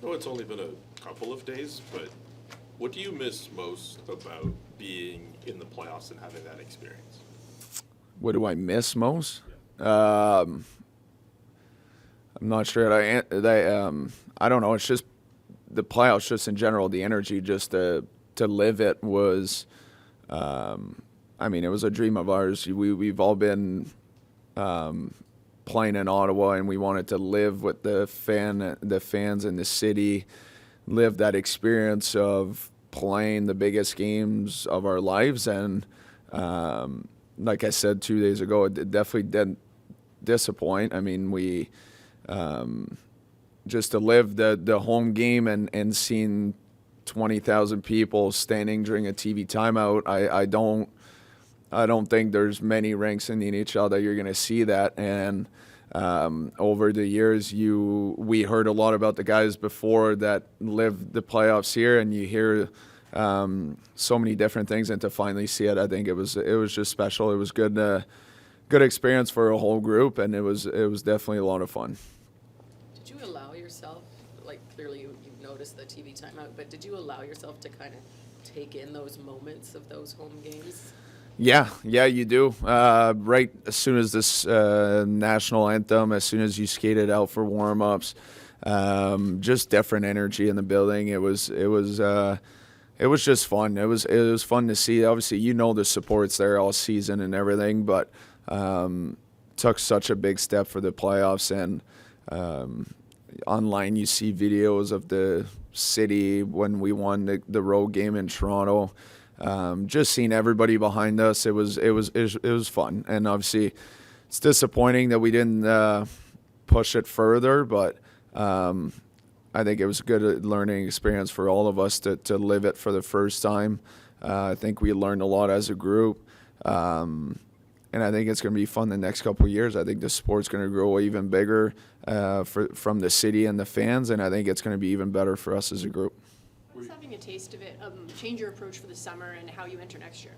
know it's only been a couple of days, but what do you miss most about being in the playoffs and having that experience? What do I miss most? I'm not sure. I don't know. It's just the playoffs, just in general. The energy, just to live it was. It was a dream of ours. We've all been playing in Ottawa, and we wanted to live with the fans in the city, live that experience of playing the biggest games of our lives. And like I said 2 days ago, it definitely didn't disappoint. I mean, we just to live the home game and seeing 20,000 people standing during a TV timeout. I don't think there's many rinks in the NHL that you're going to see that. And over the years, we heard a lot about the guys before that lived the playoffs here, and you hear so many different things. And to finally see it, I think it was just special. It was good experience for a whole group, and it was definitely a lot of fun. Did you allow yourself, like clearly you noticed the TV timeout, but did you allow yourself to kind of take in those moments of those home games? Yeah, you do. Right as soon as this national anthem, as soon as you skated out for warm-ups, just different energy in the building. It was just fun. It was fun to see. Obviously, the support's there all season and everything, but took such a big step for the playoffs. And online, you see videos of the city when we won the road game in Toronto. Just seeing everybody behind us, it was fun. And obviously, it's disappointing that we didn't push it further, but I think it was a good learning experience for all of us to live it for the first time. I think we learned a lot as a group, and I think it's going to be fun the next couple of years. I think the sport's going to grow even bigger from the city and the fans, and I think it's going to be even better for us as a group. What's having a taste of it change your approach for the summer and how you enter next year?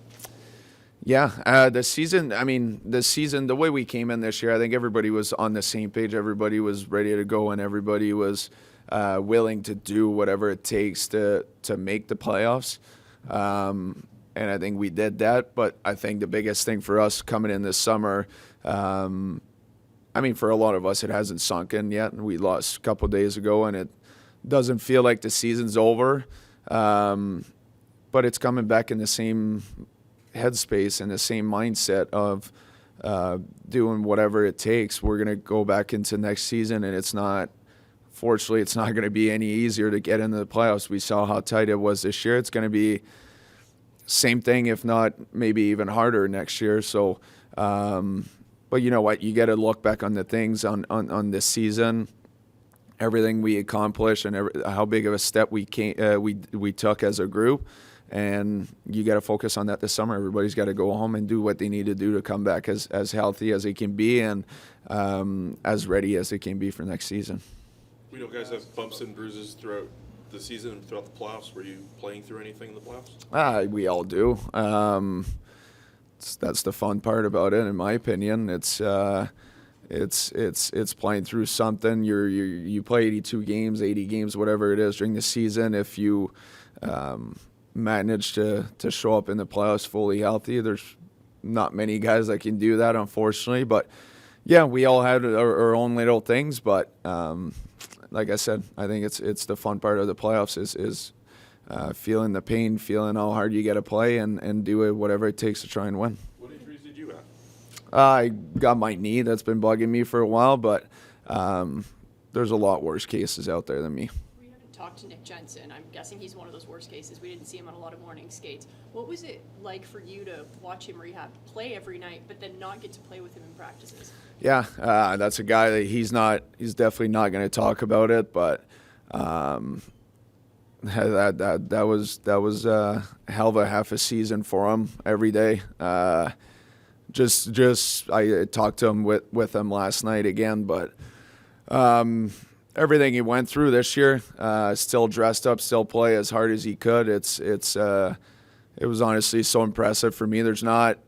Yeah, the season, the way we came in this year, I think everybody was on the same page. Everybody was ready to go, and everybody was willing to do whatever it takes to make the playoffs. And I think we did that. But I think the biggest thing for us coming in this summer, for a lot of us, it hasn't sunk in yet. And we lost a couple of days ago, and it doesn't feel like the season's over. But it's coming back in the same headspace and the same mindset of doing whatever it takes. We're going to go back into next season, and fortunately, it's not going to be any easier to get into the playoffs. We saw how tight it was this year. It's going to be same thing, if not maybe even harder next year. So, but you know what? You got to look back on the things on this season, everything we accomplished, and how big of a step we took as a group. And you got to focus on that this summer. Everybody's got to go home and do what they need to do to come back as healthy as they can be and as ready as they can be for next season. We know guys have bumps and bruises throughout the season and throughout the playoffs. Were you playing through anything in the playoffs? We all do. That's the fun part about it, in my opinion. It's playing through something. You play 82 games, 80 games, whatever it is during the season. If you manage to show up in the playoffs fully healthy, there's not many guys that can do that, unfortunately. But yeah, we all had our own little things. But like I said, I think it's the fun part of the playoffs is feeling the pain, feeling how hard you got to play, and do whatever it takes to try and win. What injuries did you have? I got my knee. That's been bugging me for a while, but there's a lot worse cases out there than me. We haven't talked to Nick Jensen. I'm guessing he's one of those worst cases. We didn't see him on a lot of morning skates. What was it like for you to watch him rehab, play every night, but then not get to play with him in practices? Yeah, that's a guy that he's definitely not going to talk about it, but that was a hell of a half a season for him every day. Just I talked to him with him last night again, but everything he went through this year, still dressed up, still play as hard as he could. It was honestly so impressive for me. There's not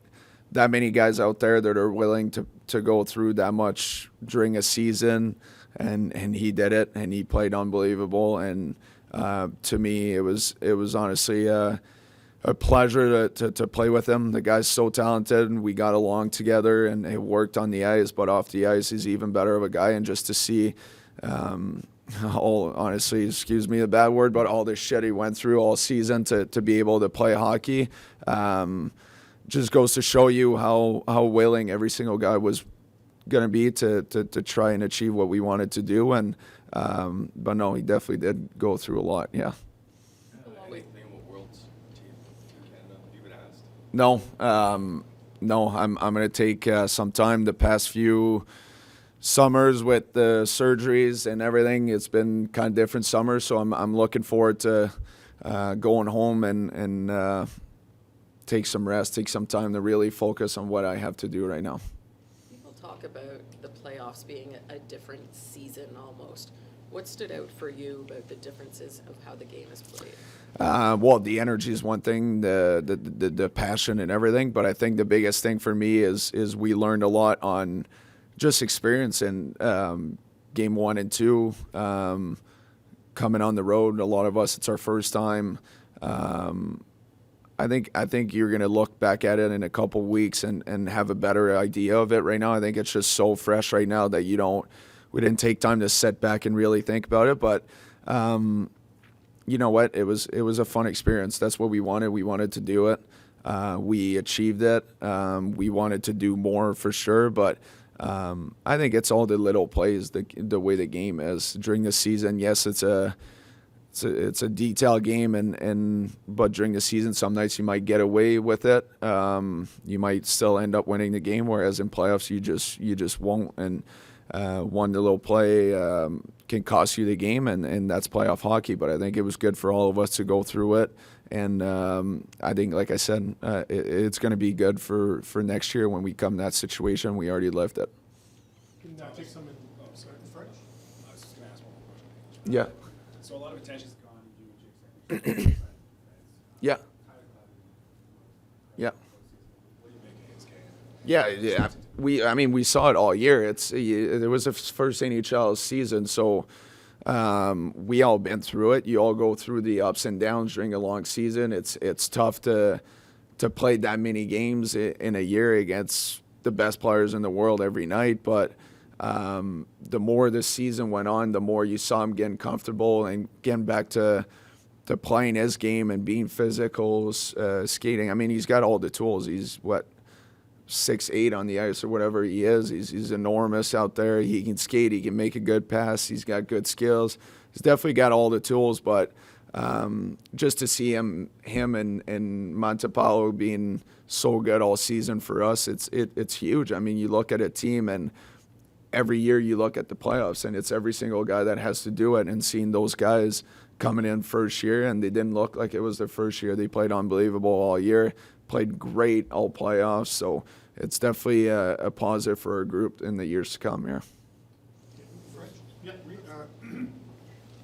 that many guys out there that are willing to go through that much during a season, and he did it, and he played unbelievable. And to me, it was honestly a pleasure to play with him. The guy's so talented, and we got along together, and it worked on the ice. But off the ice, he's even better of a guy. And just to see, honestly, excuse me the bad word, but all this shit he went through all season to be able to play hockey, just goes to show you how willing every single guy was going to be to try and achieve what we wanted to do. And but no, he definitely did go through a lot. Yeah. No, no. I'm going to take some time. The past few summers with the surgeries and everything, it's been kind of different summers. So I'm looking forward to going home and take some rest, take some time to really focus on what I have to do right now. People talk about the playoffs being a different season almost. What stood out for you about the differences of how the game is played? Well, the energy is one thing, the passion and everything, but I think the biggest thing for me is we learned a lot on just experience in game 1 and 2, coming on the road. A lot of us, it's our first time. I think you're going to look back at it in a couple weeks and have a better idea of it. Right now, I think it's just so fresh right now that we didn't take time to sit back and really think about it. But you know what? It was a fun experience. That's what we wanted. We wanted to do it. We achieved it. We wanted to do more for sure. But I think it's all the little plays, the way the game is during the season. Yes, it's a detailed game, but during the season, some nights you might get away with it. You might still end up winning the game, whereas in playoffs you just won't. And one little play can cost you the game, and that's playoff hockey. But I think it was good for all of us to go through it. And I think, like I said, it's going to be good for next year when we come to that situation. We already lived it. Can I take some in French? I was just going to ask one more question. Yeah. So a lot of attention's gone to you, Jake. Yeah. Yeah. What do you make of his game? Yeah. We saw it all year. It was the first NHL season, so we all been through it. You all go through the ups and downs during a long season. It's tough to play that many games in a year against the best players in the world every night. But the more the season went on, the more you saw him getting comfortable and getting back to playing his game and being physical, skating. I mean, he's got all the tools. He's 6'8" on the ice or whatever he is. He's enormous out there. He can skate. He can make a good pass. He's got good skills. He's definitely got all the tools. But just to see him and Montepallo being so good all season for us, it's huge. I mean, you look at a team, and every year you look at the playoffs, and it's every single guy that has to do it. And seeing those guys coming in first year, and they didn't look like it was their first year. They played unbelievable all year. Played great all playoffs, so it's definitely a positive for our group in the years to come here. French? Oui.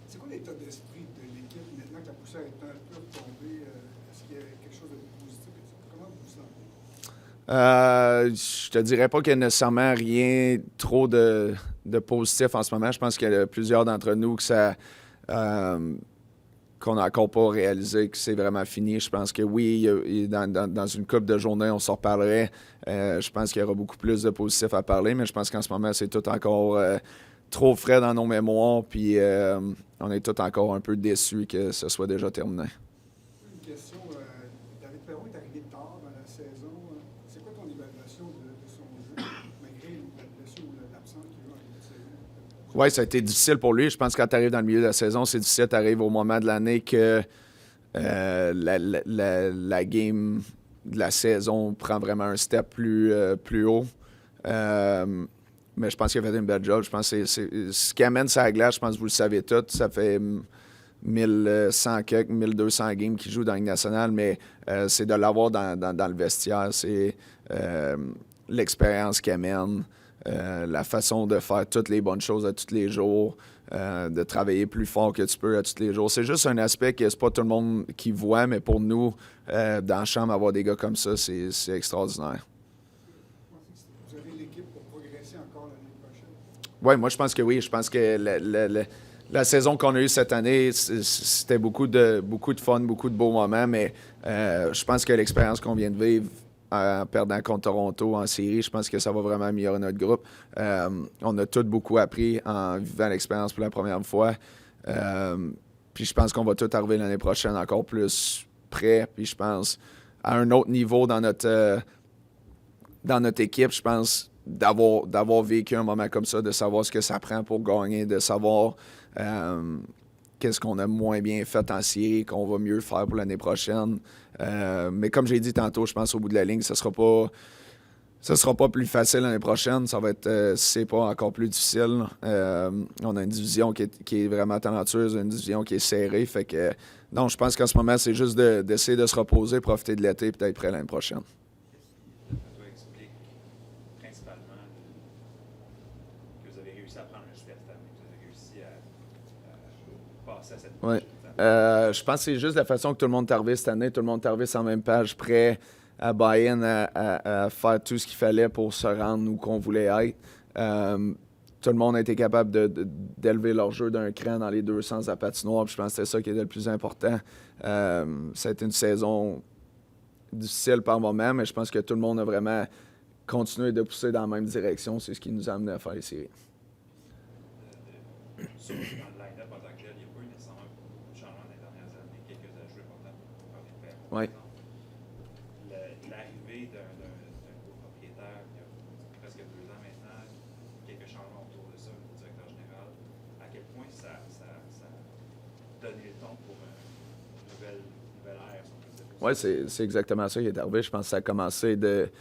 C'est quoi l'état d'esprit de l'équipe maintenant que la poussière est un peu retombée? Est-ce qu'il y a quelque chose de positif? Comment vous vous sentez? Je te dirais pas qu'il y a nécessairement rien trop de positif en ce moment. Je pense qu'il y a plusieurs d'entre nous que ça... qu'on n'a encore pas réalisé que c'est vraiment fini. Je pense que oui, dans une couple de journées, on s'en reparlerait. Je pense qu'il y aura beaucoup plus de positifs à parler, mais je pense qu'en ce moment, c'est tout encore trop frais dans nos mémoires, puis on est tout encore un peu déçus que ce soit déjà terminé. Une question. David Perron est arrivé tard dans la saison. C'est quoi ton évaluation de son jeu, malgré la blessure ou l'absence qu'il y a eu en début de saison? Oui, ça a été difficile pour lui. Je pense que quand tu arrives dans le milieu de la saison, c'est difficile. Tu arrives au moment de l'année que la game de la saison prend vraiment un step plus haut. Mais je pense qu'il a fait une belle job. Je pense que c'est ce qui amène ça à la glace, je pense que vous le savez tous. Ça fait 1100 quelques, 1200 games qu'il joue dans la Ligue nationale, mais c'est de l'avoir dans le vestiaire. C'est l'expérience qu'il amène. La façon de faire toutes les bonnes choses à tous les jours, de travailler plus fort que tu peux à tous les jours. C'est juste un aspect que c'est pas tout le monde qui voit, mais pour nous, dans la chambre, avoir des gars comme ça, c'est extraordinaire. Vous avez l'équipe pour progresser encore l'année prochaine? Ouais, moi, je pense que oui. Je pense que la saison qu'on a eue cette année, c'était beaucoup de fun, beaucoup de beaux moments, mais je pense que l'expérience qu'on vient de vivre en perdant contre Toronto en série, je pense que ça va vraiment améliorer notre groupe. On a tous beaucoup appris en vivant l'expérience pour la première fois. Puis je pense qu'on va tout arriver l'année prochaine encore plus prêt. Puis je pense à un autre niveau dans notre équipe, je pense d'avoir vécu un moment comme ça, de savoir ce que ça prend pour gagner, de savoir qu'est-ce qu'on a moins bien fait en série, qu'on va mieux faire pour l'année prochaine. Mais comme j'ai dit tantôt, je pense au bout de la ligne, ça sera pas plus facile l'année prochaine. Ça va être, si c'est pas encore plus difficile. On a une division qui est vraiment talentueuse, une division qui est serrée. Fait que, non, je pense qu'en ce moment, c'est juste d'essayer de se reposer, profiter de l'été et peut-être prêt l'année prochaine. Ça explique principalement que vous avez réussi à prendre un step cette année, que vous avez réussi à passer à cette Ouais. prochaine. Je pense que c'est juste la façon que tout le monde est arrivé cette année. Tout le monde est arrivé sur la même page, prêt à buy-in, à faire tout ce qu'il fallait pour se rendre où qu'on voulait être. Tout le monde a été capable d'élever leur jeu d'un cran dans les deux sens à la patinoire. Puis je pense que c'était ça qui était le plus important. Ça a été une saison difficile par moment, mais je pense que tout le monde a vraiment continué de pousser dans la même direction. C'est ce qui nous a amené à faire les séries. Surtout dans le line-up en tant que tel, il n'y a pas eu nécessairement beaucoup de changements dans les dernières années, quelques ajouts importants pour faire des pertes. Oui. L'arrivée d'un nouveau propriétaire, il y a presque 2 ans maintenant, quelques changements autour de ça, le directeur général, à quel point ça donnait le ton pour une nouvelle ère, si on peut dire. Oui, c'est exactement ça qui est arrivé. Je pense que ça a commencé dès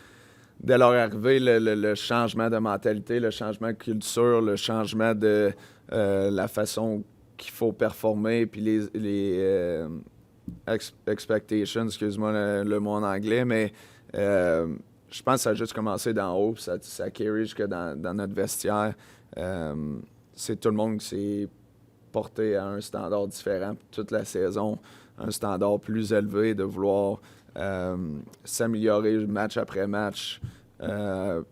leur arrivée, le changement de mentalité, le changement de culture, le changement de la façon qu'il faut performer, puis les expectations, excuse-moi le mot en anglais, mais je pense que ça a juste commencé d'en haut, puis ça carry jusque dans notre vestiaire. C'est tout le monde qui s'est porté à un standard différent toute la saison, un standard plus élevé, de vouloir s'améliorer match après match.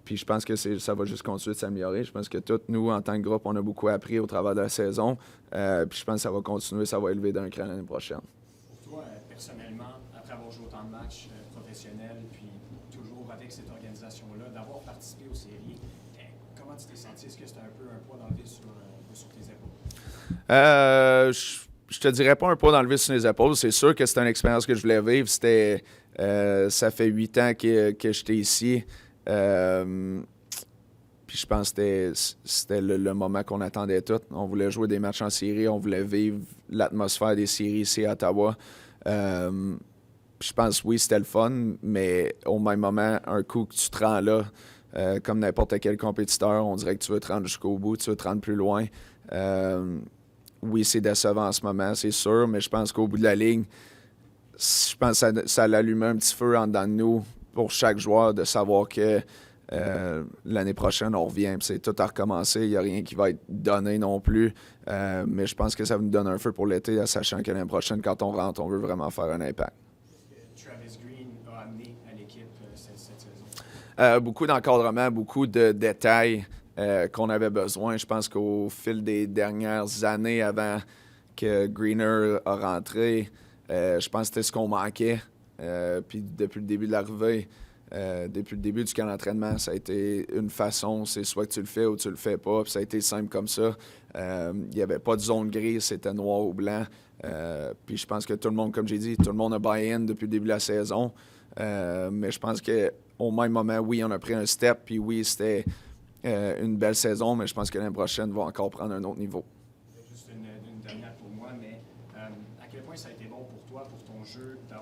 Puis je pense que ça va juste continuer de s'améliorer. Je pense que tous nous, en tant que groupe, on a beaucoup appris au travers de la saison. Puis je pense que ça va continuer, ça va élever d'un cran l'année prochaine. Pour toi, personnellement, après avoir joué autant de matchs professionnels, puis toujours avec cette organisation-là, d'avoir participé aux séries, comment tu t'es senti? Est-ce que c'était un peu un poids d'enlever sur tes épaules? Je te dirais pas un poids d'enlever sur les épaules. C'est sûr que c'était une expérience que je voulais vivre. Ça fait 8 ans que j'étais ici. Puis je pense que c'était le moment qu'on attendait tous. On voulait jouer des matchs en série, on voulait vivre l'atmosphère des séries ici à Ottawa. Je pense, oui, c'était le fun, mais au même moment, un coup que tu te rends là, comme n'importe quel compétiteur, on dirait que tu veux te rendre jusqu'au bout, tu veux te rendre plus loin. Oui, c'est décevant en ce moment, c'est sûr, mais je pense qu'au bout de la ligne, je pense que ça l'allumait un petit feu en dedans de nous pour chaque joueur de savoir que l'année prochaine, on revient. Puis c'est tout à recommencer. Il n'y a rien qui va être donné non plus. Mais je pense que ça nous donne un feu pour l'été, sachant que l'année prochaine, quand on rentre, on veut vraiment faire un impact. Qu'est-ce que Travis Green a amené à l'équipe cette saison? Beaucoup d'encadrement, beaucoup de détails qu'on avait besoin. Je pense qu'au fil des dernières années, avant que Greener a rentré, je pense que c'était ce qu'on manquait. Puis depuis le début de l'arrivée, depuis le début du camp d'entraînement, ça a été une façon, c'est soit que tu le fais ou tu le fais pas. Puis ça a été simple comme ça. Il n'y avait pas de zone grise, c'était noir ou blanc. Puis je pense que tout le monde, comme j'ai dit, tout le monde a buy-in depuis le début de la saison. Mais je pense qu'au même moment, oui, on a pris un step. Puis oui, c'était une belle saison, mais je pense que l'année prochaine va encore prendre un autre niveau. Juste une dernière pour moi, mais à quel point ça a été bon pour toi, pour ton jeu, de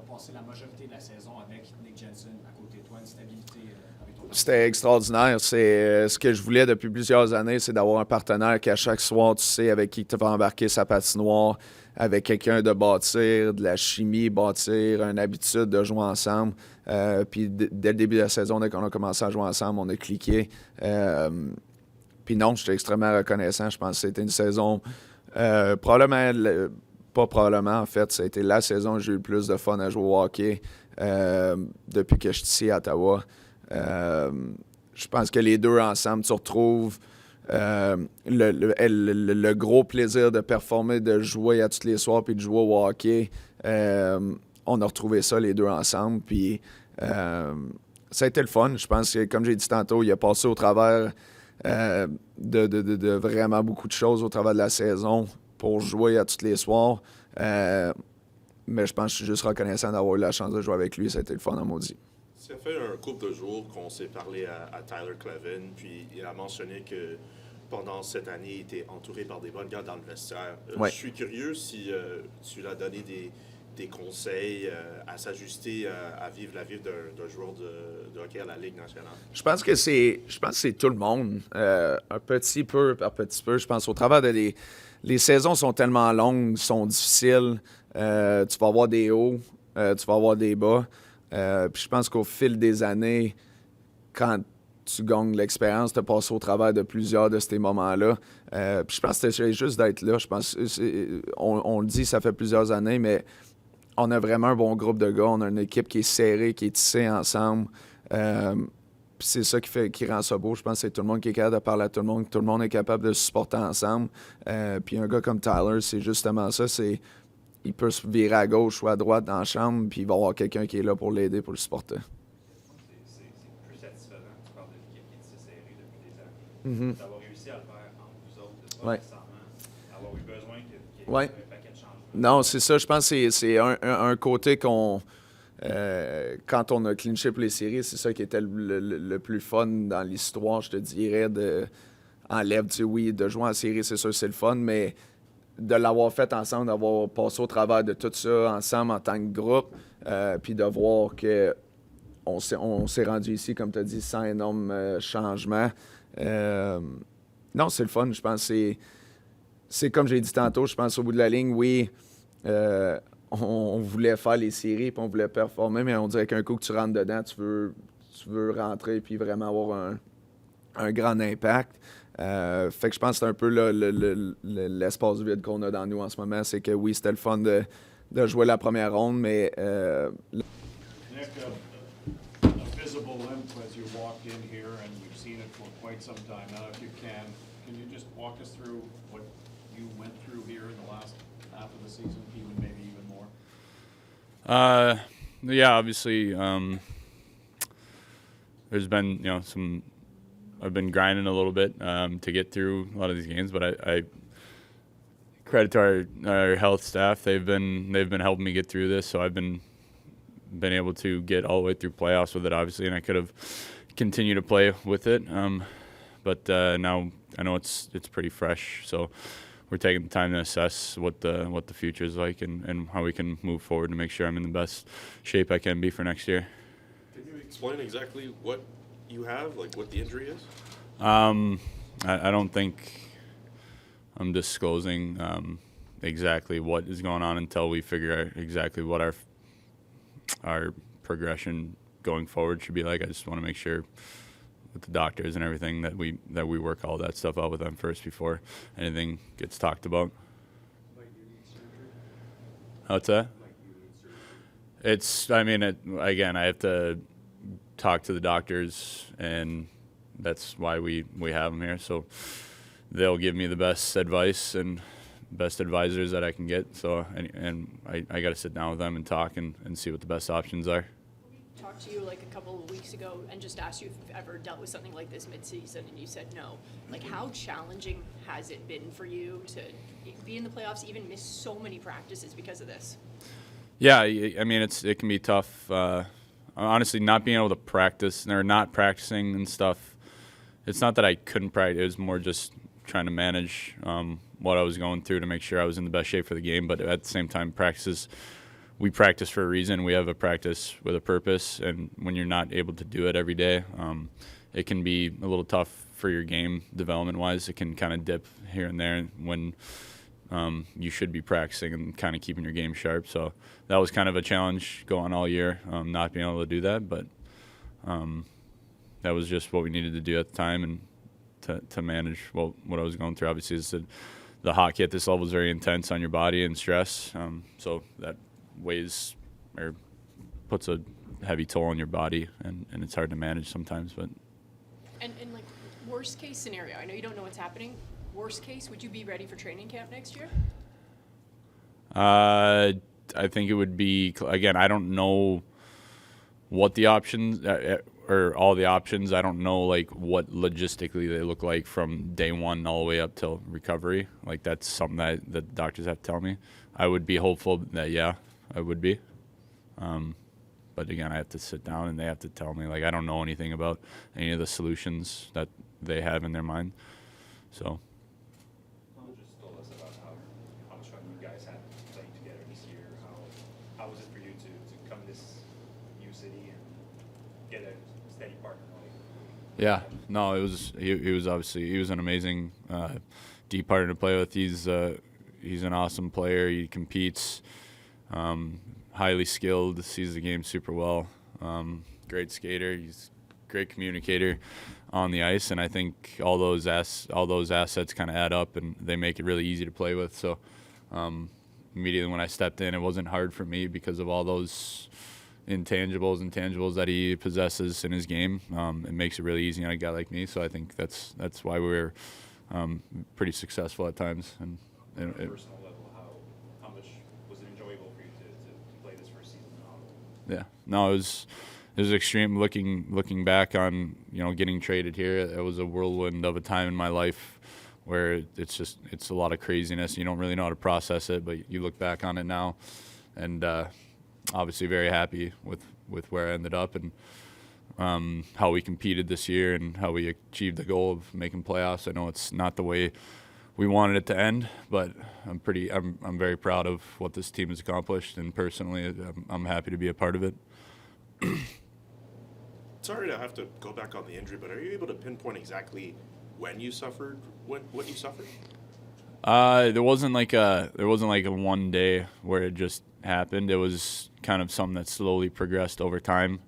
passer la majorité de la saison avec Nick Jensen à côté de toi, une stabilité avec ton C'était extraordinaire. C'est ce que je voulais depuis plusieurs années, c'est d'avoir un partenaire qui, à chaque soir, tu sais avec qui tu vas embarquer sa patinoire, avec quelqu'un de bâtir, de la chimie, bâtir une habitude de jouer ensemble. Puis dès le début de la saison, dès qu'on a commencé à jouer ensemble, on a cliqué. Puis non, j'étais extrêmement reconnaissant. Je pense que c'était une saison pas probablement, en fait, ça a été la saison où j'ai eu le plus de fun à jouer au hockey depuis que je suis ici à Ottawa. Je pense que les deux ensemble, tu retrouves le gros plaisir de performer, de jouer à tous les soirs puis de jouer au hockey, on a retrouvé ça les deux ensemble. Puis ça a été le fun. Je pense que, comme j'ai dit tantôt, il a passé au travers de vraiment beaucoup de choses au travers de la saison pour jouer à tous les soirs. Mais je pense que je suis juste reconnaissant d'avoir eu la chance de jouer avec lui. Ça a été le fun en maudit. Ça fait un couple de jours qu'on s'est parlé à Tyler Kleven, puis il a mentionné que pendant cette année, il était entouré par des bonnes gars dans le vestiaire. Ouais. Je suis curieux si tu lui as donné des conseils à s'ajuster à vivre la vie d'un joueur de hockey à la Ligue nationale. Je pense que c'est tout le monde, un petit peu par petit peu. Je pense au travers de les saisons sont tellement longues, sont difficiles. Tu vas avoir des hauts, tu vas avoir des bas. Puis je pense qu'au fil des années, quand tu gagnes l'expérience, tu as passé au travers de plusieurs de ces moments-là. Puis je pense que c'est juste d'être là. Je pense on le dit, ça fait plusieurs années, mais on a vraiment un bon groupe de gars. On a une équipe qui est serrée, qui est tissée ensemble. Puis c'est ça qui rend ça beau. Je pense que c'est tout le monde qui est capable de parler à tout le monde. Tout le monde est capable de se supporter ensemble. Puis un gars comme Tyler, c'est justement ça. Il peut se virer à gauche ou à droite dans la chambre, puis il va y avoir quelqu'un qui est là pour l'aider, pour le supporter. C'est plus satisfaisant. Tu parles de l'équipe qui s'est serrée depuis des années. D'avoir réussi à le faire entre vous autres, de pas nécessairement avoir eu besoin qu'il y ait un paquet de changements. Non, c'est ça. Je pense que c'est un côté qu'on... quand on a clinché pour les séries, c'est ça qui était le plus fun dans l'histoire, je te dirais, enlève, tu sais, oui, de jouer en série, c'est sûr, c'est le fun, mais de l'avoir fait ensemble, d'avoir passé au travers de tout ça ensemble en tant que groupe, puis de voir que on s'est rendu ici, comme tu as dit, sans énorme changement. Non, c'est le fun. Je pense que c'est comme j'ai dit tantôt, je pense au bout de la ligne, oui, on voulait faire les séries, puis on voulait performer, mais on dirait qu'un coup que tu rentres dedans, tu veux rentrer puis vraiment avoir un grand impact. Fait que je pense que c'est un peu l'espace vide qu'on a dans nous en ce moment. C'est que oui, c'était le fun de jouer la première ronde, mais... Nick, a visible limp as you walked in here, and we've seen it for quite some time now. If you can you just walk us through what you went through here in the last half of the season, maybe even more? Yeah, obviously, there's been, I've been grinding a little bit to get through a lot of these games, but I credit to our health staff. They've been helping me get through this, so I've been able to get all the way through playoffs with it, obviously, and I could have continued to play with it, but now I know it's pretty fresh, so we're taking the time to assess what the future is like and how we can move forward to make sure I'm in the best shape I can be for next year. Can you explain exactly what you have, like what the injury is? I don't think I'm disclosing exactly what is going on until we figure out exactly what our progression going forward should be like. I just want to make sure with the doctors and everything that we work all that stuff out with them first before anything gets talked about. Like you need surgery? What's that? Like you need surgery? Again, I have to talk to the doctors, and that's why we have them here. So they'll give me the best advice and best advisors that I can get. So and I got to sit down with them and talk and see what the best options are. We talked to you like a couple of weeks ago and just asked you if you've ever dealt with something like this mid-season, and you said no. Like, how challenging has it been for you to be in the playoffs, even miss so many practices because of this? Yeah, I mean, it can be tough. Honestly, not being able to practice or not practicing and stuff, it's not that I couldn't practice. It was more just trying to manage what I was going through to make sure I was in the best shape for the game. But at the same time, we practice for a reason. We have a practice with a purpose. And when you're not able to do it every day, it can be a little tough for your game development-wise. It can kind of dip here and there when you should be practicing and kind of keeping your game sharp. So that was kind of a challenge going all year, not being able to do that. But that was just what we needed to do at the time and to manage what I was going through. Obviously, the hockey at this level is very intense on your body and stress. So that weighs or puts a heavy toll on your body, and it's hard to manage sometimes. But And like, were worst case scenario, I know you don't know what's happening. Worst case, would you be ready for training camp next year? I think it would be, again, I don't know what the options or all the options. I don't know like what logistically they look like from day one all the way up till recovery. Like that's something that the doctors have to tell me. I would be hopeful that yeah, I would be. But again, I have to sit down and they have to tell me. Like I don't know anything about any of the solutions that they have in their mind. So. Just told us about how much fun you guys had playing together this year. How was it for you to come to this new city and get a steady partner? Yeah, no, it was he was obviously he was an amazing D partner to play with. He's an awesome player. He competes, highly skilled, sees the game super well. Great skater. He's a great communicator on the ice, and I think all those assets kind of add up, and they make it really easy to play with. So immediately when I stepped in, it wasn't hard for me because of all those intangibles that he possesses in his game. It makes it really easy on a guy like me. So I think that's why we're pretty successful at times. And on a personal level, how much was it enjoyable for you to play this first season in Ottawa? Yeah, no, it was extreme. Looking back on getting traded here, it was a whirlwind of a time in my life where it's a lot of craziness. You don't really know how to process it, but you look back on it now, and obviously very happy with where I ended up and how we competed this year and how we achieved the goal of making playoffs. I know it's not the way we wanted it to end, but I'm very proud of what this team has accomplished, and personally, I'm happy to be a part of it. Sorry to have to go back on the injury, but are you able to pinpoint exactly when you suffered, what you suffered? There wasn't like a one day where it just happened. It was kind of something that slowly progressed over time,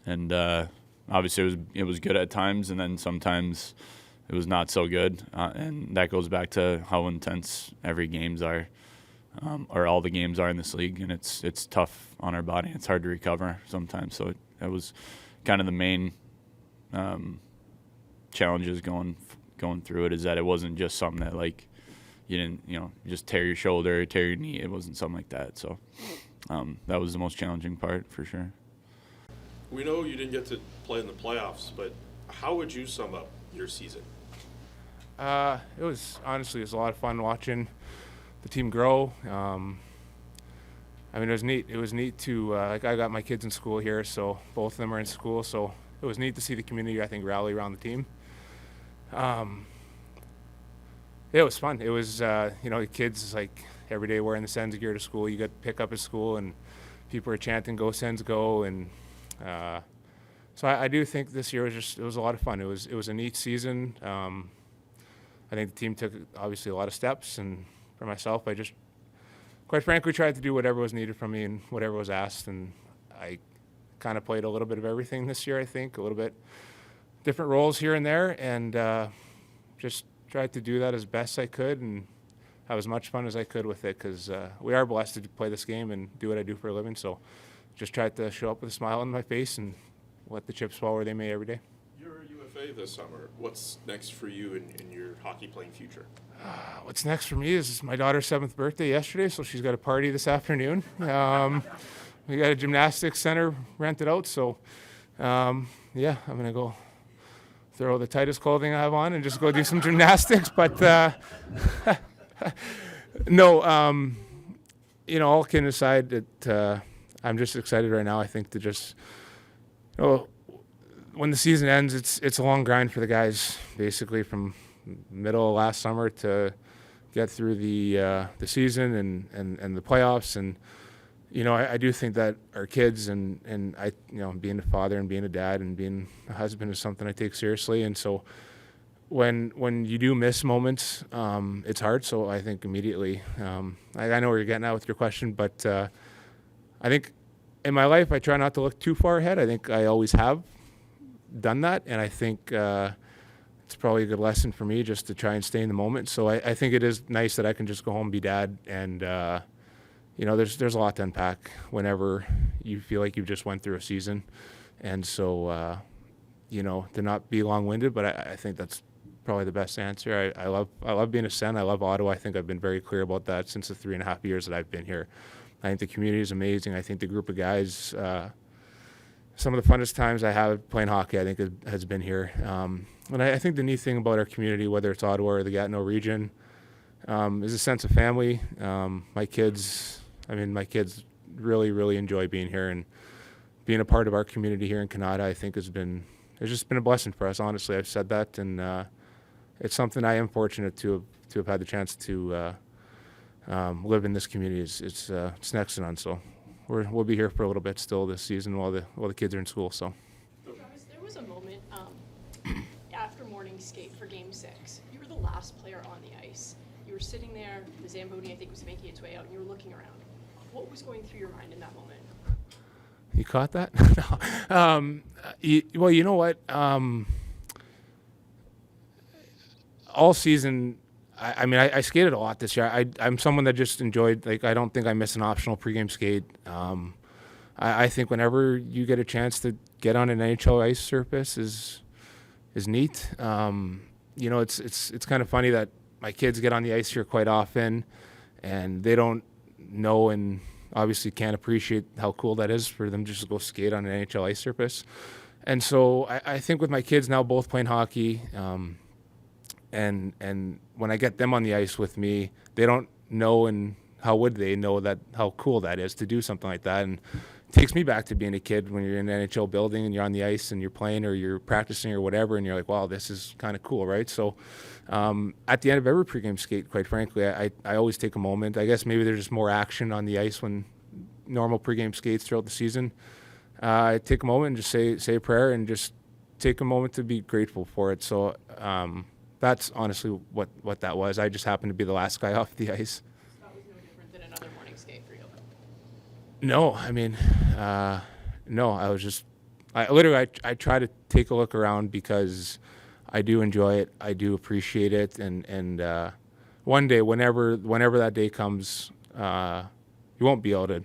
and obviously it was good at times, and then sometimes it was not so good, and that goes back to how intense every games are, or all the games are in this league, and it's tough on our body. It's hard to recover sometimes. So that was kind of the main challenges going through it, is that it wasn't just something that like you didn't just tear your shoulder, tear your knee. It wasn't something like that. So that was the most challenging part for sure. We know you didn't get to play in the playoffs, but how would you sum up your season? It was a lot of fun watching the team grow. I mean, it was neat. It was neat to like I got my kids in school here, so both of them are in school. So it was neat to see the community, I think, rally around the team. It was fun. It was the kids like every day wearing the Sens gear to school. You got to pick up at school, and people are chanting "Go Sens, go!" And so I do think this year it was a lot of fun. It was a neat season. I think the team took obviously a lot of steps, and for myself, I just, quite frankly, tried to do whatever was needed from me and whatever was asked, and I kind of played a little bit of everything this year. I think a little bit different roles here and there, and just tried to do that as best I could and have as much fun as I could with it, because we are blessed to play this game and do what I do for a living. So just tried to show up with a smile on my face and let the chips fall where they may every day. You're a UFA this summer. What's next for you in your hockey playing future? What's next for me is my daughter's 7th birthday yesterday, so she's got a party this afternoon. We got a gymnastics center rented out, so I'm going to go throw the tightest clothing I have on and just go do some gymnastics. But no, all kidding aside, I'm just excited right now. I think to just, when the season ends, it's a long grind for the guys, basically from middle of last summer to get through the season and the playoffs. And I do think that our kids and I, being a father and being a dad and being a husband is something I take seriously. And so when you do miss moments, it's hard. So I think immediately, I know where you're getting at with your question, but I think in my life, I try not to look too far ahead. I think I always have done that. And I think it's probably a good lesson for me just to try and stay in the moment. So I think it is nice that I can just go home and be dad, and there's a lot to unpack whenever you feel like you've just went through a season. And so to not be long-winded, but I think that's probably the best answer. I love being a Sen. I love Ottawa. I think I've been very clear about that since the 3.5 years that I've been here. I think the community is amazing. I think the group of guys, some of the funnest times I have playing hockey, I think has been here. And I think the neat thing about our community, whether it's Ottawa or the Gatineau region, is a sense of family. My kids really, really enjoy being here, and being a part of our community here in Canada, I think it's just been a blessing for us. Honestly, I've said that, and it's something I am fortunate to have had the chance to live in this community. It's next to none. So we'll be here for a little bit still this season while the kids are in school. So. Travis, there was a moment after morning skate for Game 6. You were the last player on the ice. You were sitting there. The Zamboni, I think, was making its way out, and you were looking around. What was going through your mind in that moment? You caught that? No. Well, you know what? All season, I skated a lot this year. I'm someone that just enjoyed, I don't think I miss an optional pregame skate. I think whenever you get a chance to get on an NHL ice surface is neat. It's kind of funny that my kids get on the ice here quite often, and they don't know and obviously can't appreciate how cool that is for them just to go skate on an NHL ice surface. And so I think with my kids now both playing hockey, and when I get them on the ice with me, they don't know, and how would they know that how cool that is to do something like that. And it takes me back to being a kid when you're in an NHL building and you're on the ice and you're playing or you're practicing or whatever, and you're like, wow, this is kind of cool, right? So at the end of every pregame skate, quite frankly, I always take a moment. I guess maybe there's just more action on the ice when normal pregame skates throughout the season. I take a moment and just say a prayer and just take a moment to be grateful for it. So that's honestly what that was. I just happened to be the last guy off the ice. That was no different than another morning skate for you. No, no. I try to take a look around because I do enjoy it. I do appreciate it, and one day, whenever that day comes, you won't be able to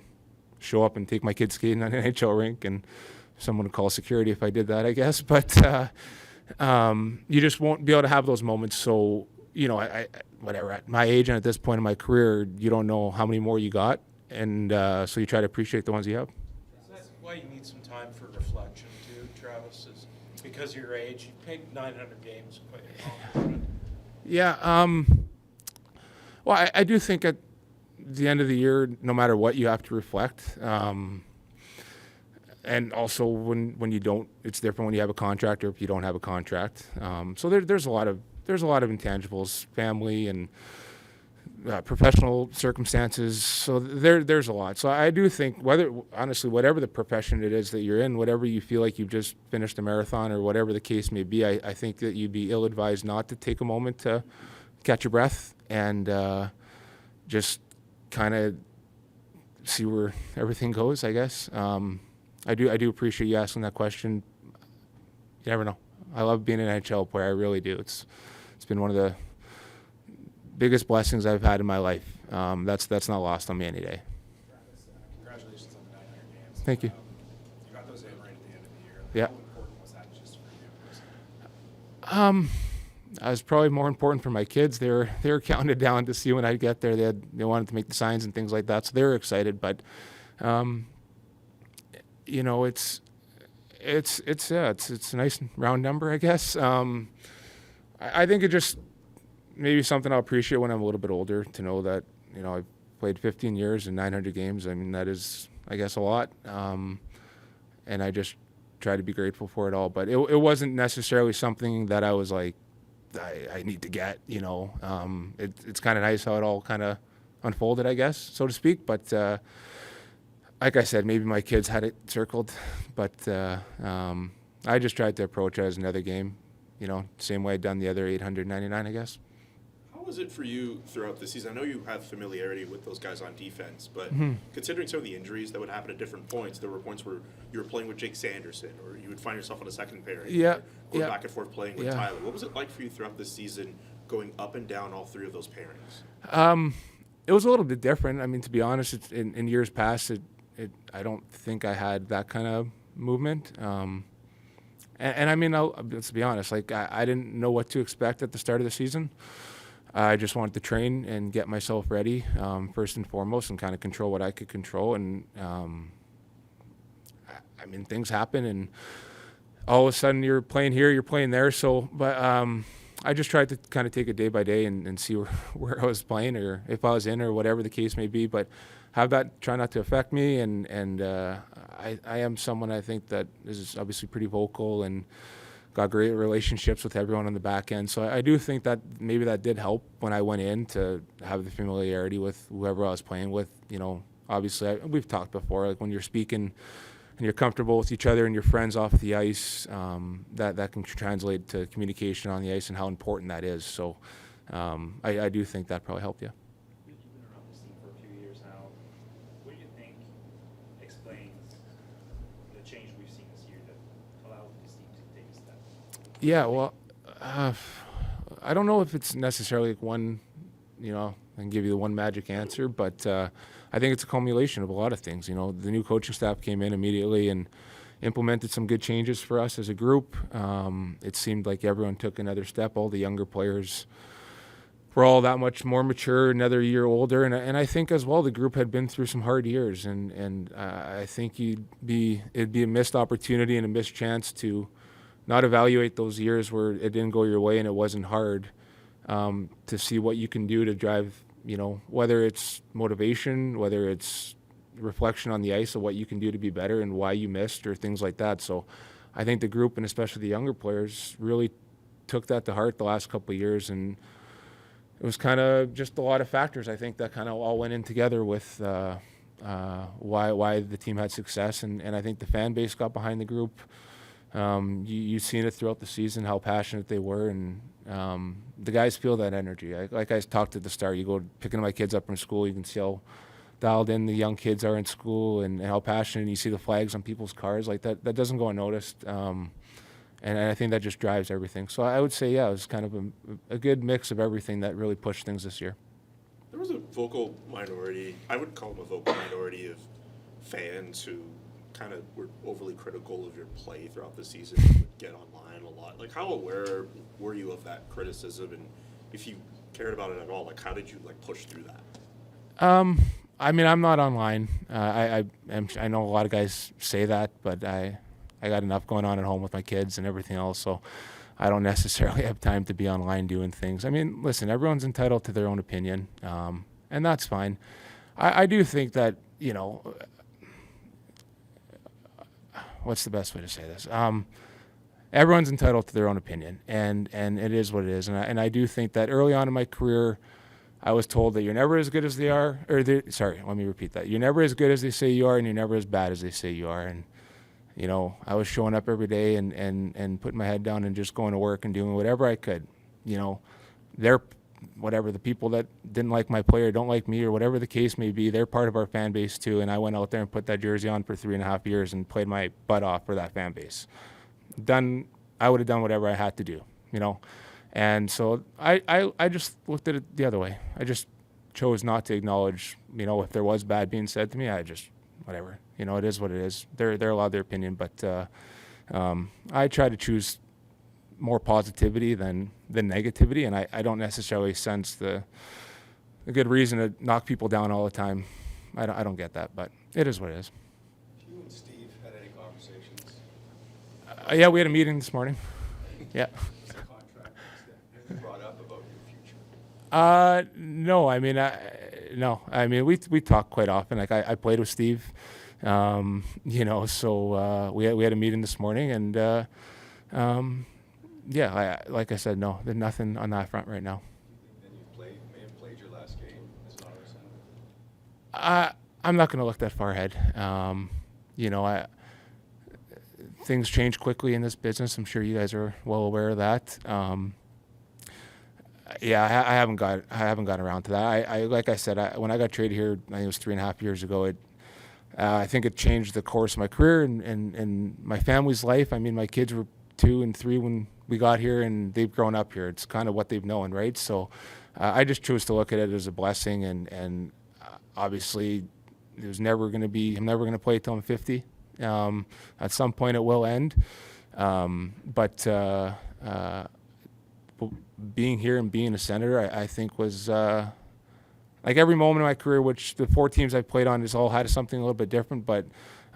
show up and take my kids skating on an NHL rink, and someone would call security if I did that, I guess. But you just won't be able to have those moments. So whatever, at my age and at this point in my career, you don't know how many more you got, and so you try to appreciate the ones you have. That's why you need some time for reflection too, Travis, is because of your age. You played 900 games, quite a long. Yeah. Well, I do think at the end of the year, no matter what, you have to reflect. And also when you don't, it's different when you have a contract or if you don't have a contract. So there's a lot of intangibles, family and professional circumstances. So there's a lot. So I do think whatever the profession it is that you're in, whatever you feel like you've just finished a marathon or whatever the case may be, I think that you'd be ill-advised not to take a moment to catch your breath and just kind of see where everything goes, I guess. I do appreciate you asking that question. You never know. I love being an NHL player. I really do. It's been one of the biggest blessings I've had in my life. That's not lost on me any day. Travis, congratulations on the 900 games. Thank you. You got those in right at the end of the year. Yeah. How important was that just for you? I was probably more important for my kids. They were counting it down to see when I'd get there. They wanted to make the signs and things like that, so they were excited. But it's a nice round number, I guess. I think it just maybe something I'll appreciate when I'm a little bit older, to know that I've played 15 years and 900 games. I mean, that is, I guess, a lot. And I just try to be grateful for it all. But it wasn't necessarily something that I was like, I need to get. It's kind of nice how it all kind of unfolded, I guess, so to speak. But like I said, maybe my kids had it circled, but I just tried to approach it as another game, same way I'd done the other 899, I guess. How was it for you throughout the season? I know you have familiarity with those guys on defense, but considering some of the injuries that would happen at different points, there were points where you were playing with Jake Sanderson, or you would find yourself on a second pairing, going back and forth playing with Tyler. What was it like for you throughout this season, going up and down all three of those pairings? It was a little bit different. I mean, to be honest, in years past, I don't think I had that kind of movement. And I mean, let's be honest, like I didn't know what to expect at the start of the season. I just wanted to train and get myself ready, first and foremost, and kind of control what I could control. And I mean, things happen, and all of a sudden you're playing here, you're playing there. So, but I just tried to kind of take it day by day and see where I was playing, or if I was in, or whatever the case may be. But have that try not to affect me. And I am someone, I think, that is obviously pretty vocal and got great relationships with everyone on the back end. So I do think that maybe that did help when I went in, to have the familiarity with whoever I was playing with. You know, obviously we've talked before, like when you're speaking and you're comfortable with each other and your friends off the ice, that can translate to communication on the ice and how important that is. So I do think that probably helped you. You've been around this team for a few years now. What do you think explains the change we've seen this year that allowed this team to take a step? Yeah, well, I don't know if it's necessarily like one, you know, I can give you the one magic answer, but I think it's a culmination of a lot of things. You know, the new coaching staff came in immediately and implemented some good changes for us as a group. It seemed like everyone took another step. All the younger players were all that much more mature, another year older, and I think as well the group had been through some hard years, and I think it'd be a missed opportunity and a missed chance to not evaluate those years where it didn't go your way and it wasn't hard, to see what you can do to drive, you know, whether it's motivation, whether it's reflection on the ice of what you can do to be better and why you missed or things like that. So I think the group, and especially the younger players, really took that to heart the last couple of years, and it was kind of just a lot of factors, I think, that kind of all went in together with why the team had success, and I think the fan base got behind the group. You've seen it throughout the season, how passionate they were, and the guys feel that energy. Like I talked at the start, you go picking my kids up from school, you can see how dialed in the young kids are in school, and how passionate, and you see the flags on people's cars. Like that doesn't go unnoticed, and I think that just drives everything. So I would say, yeah, it was kind of a good mix of everything that really pushed things this year. There was a vocal minority, I would call them a vocal minority, of fans who kind of were overly critical of your play throughout the season, would get online a lot. Like, how aware were you of that criticism, and if you cared about it at all, like, how did you, like, push through that? I mean, I'm not online. I know a lot of guys say that, but I got enough going on at home with my kids and everything else, so I don't necessarily have time to be online doing things. I mean, listen, everyone's entitled to their own opinion, and that's fine. I do think that, you know, what's the best way to say this? Everyone's entitled to their own opinion, and it is what it is. And I do think that early on in my career, I was told that you're never as good as they are, sorry, let me repeat that. You're never as good as they say you are, and you're never as bad as they say you are. And, you know, I was showing up every day and putting my head down and just going to work and doing whatever I could. You know, the people that didn't like my play or don't like me or whatever the case may be, they're part of our fan base too. And I went out there and put that jersey on for 3.5 years and played my butt off for that fan base. I would have done whatever I had to do, you know. And so I just looked at it the other way. I just chose not to acknowledge, you know, if there was bad being said to me, I just, whatever, you know, it is what it is. They're allowed their opinion, but I try to choose more positivity than negativity, and I don't necessarily sense a good reason to knock people down all the time. I don't get that, but it is what it is. You and Steve had any conversations? Yeah, we had a meeting this morning. Yeah. Brought up about your future? No, I mean, no. I mean, we talk quite often. Like I played with Steve, you know. So we had a meeting this morning, and yeah, like I said, no, there's nothing on that front right now. Then you may have played your last game as an Ottawa Senator. I'm not going to look that far ahead. You know, things change quickly in this business. I'm sure you guys are well aware of that. Yeah, I haven't gotten around to that. I like I said, when I got traded here, I think it was 3.5 years ago. I think it changed the course of my career and my family's life. I mean, my kids were 2 and 3 when we got here, and they've grown up here. It's kind of what they've known, right? So I just chose to look at it as a blessing, and obviously I'm never going to play till I'm 50. At some point it will end. But being here and being a Senator, I think was like every moment of my career, which the 4 teams I played on has all had something a little bit different. But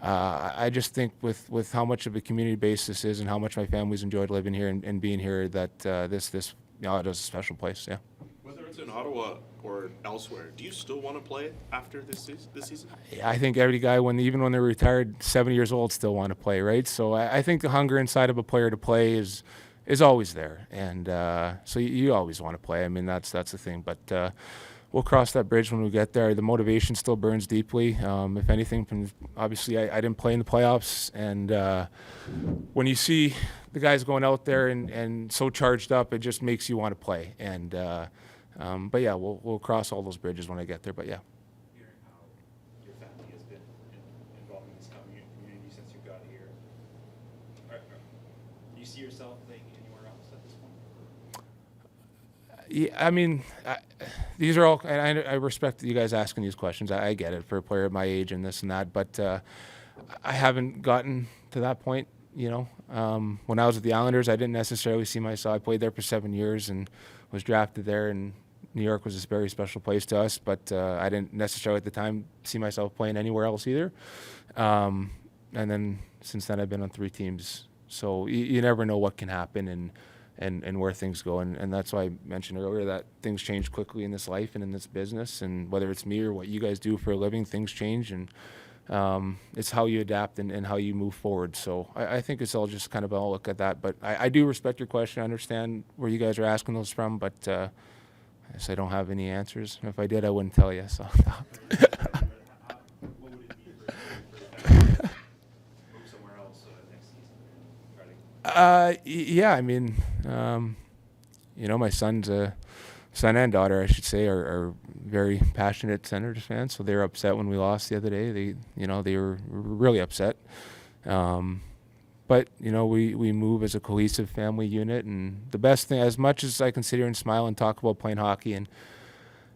I just think with how much of a community base this is and how much my family's enjoyed living here and being here, that this it is a special place. Yeah. Whether it's in Ottawa or elsewhere, do you still want to play after this season? Yeah, I think every guy, even when they're retired, 70 years old, still want to play, right? So I think the hunger inside of a player to play is always there, and so you always want to play. I mean, that's the thing. But we'll cross that bridge when we get there. The motivation still burns deeply. If anything, obviously I didn't play in the playoffs, and when you see the guys going out there and so charged up, it just makes you want to play. And but yeah, we'll cross all those bridges when I get there. But yeah. Hearing how your family has been involved in this community since you got here, do you see yourself playing anywhere else at this point? Yeah, I mean, these are all, and I respect you guys asking these questions. I get it for a player of my age and this and that, but I haven't gotten to that point. When I was with the Islanders, I didn't necessarily see myself. I played there for 7 years and was drafted there, and New York was a very special place to us, but I didn't necessarily at the time see myself playing anywhere else either. And then since then, I've been on 3 teams. So you never know what can happen and where things go. And that's why I mentioned earlier that things change quickly in this life and in this business. And whether it's me or what you guys do for a living, things change. And it's how you adapt and how you move forward. So I think it's all just kind of all look at that. But I do respect your question. I understand where you guys are asking those from. But I guess I don't have any answers. If I did, I wouldn't tell you. So. What would it be for move somewhere else next season? Yeah, I mean, my son and daughter, I should say, are very passionate Senators fans. So they were upset when we lost the other day. They were really upset. But we move as a cohesive family unit, and the best thing, as much as I can sit here and smile and talk about playing hockey and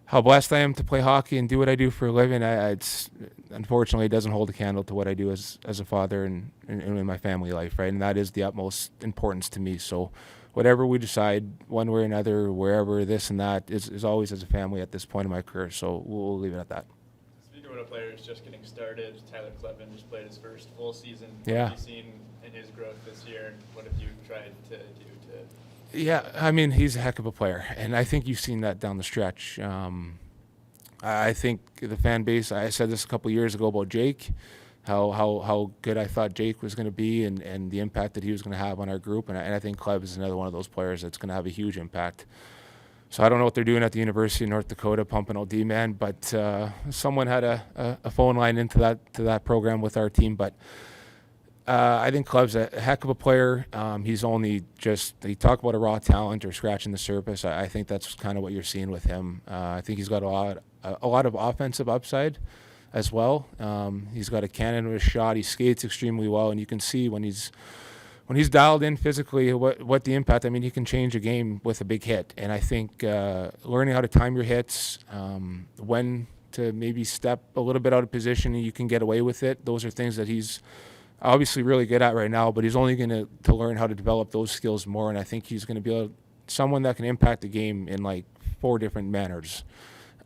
how blessed I am to play hockey and do what I do for a living, it's unfortunately it doesn't hold a candle to what I do as a father and in my family life, right? And that is the utmost importance to me. So whatever we decide, one way or another, wherever, this and that, is always as a family at this point in my career. So we'll leave it at that. Speaking of a player who's just getting started, Tyler Kleven just played his first full season. Yeah. What have you seen in his growth this year, and what have you tried to do to? Yeah, I mean, he's a heck of a player, and I think you've seen that down the stretch. I think the fan base, I said this a couple of years ago about Jake, how good I thought Jake was going to be and the impact that he was going to have on our group, and I think Klev is another one of those players that's going to have a huge impact. So I don't know what they're doing at the University of North Dakota pumping out D-man, but someone had a phone line into that program with our team. But I think Klev's a heck of a player. He's only he talk about a raw talent or scratching the surface. I think that's kind of what you're seeing with him. I think he's got a lot of offensive upside as well. He's got a cannon with a shot. He skates extremely well, and you can see when he's dialed in physically what the impact. I mean, he can change a game with a big hit. And I think learning how to time your hits, when to maybe step a little bit out of position and you can get away with it, those are things that he's obviously really good at right now, but he's only going to learn how to develop those skills more. And I think he's going to be someone that can impact the game in like 4 different manners.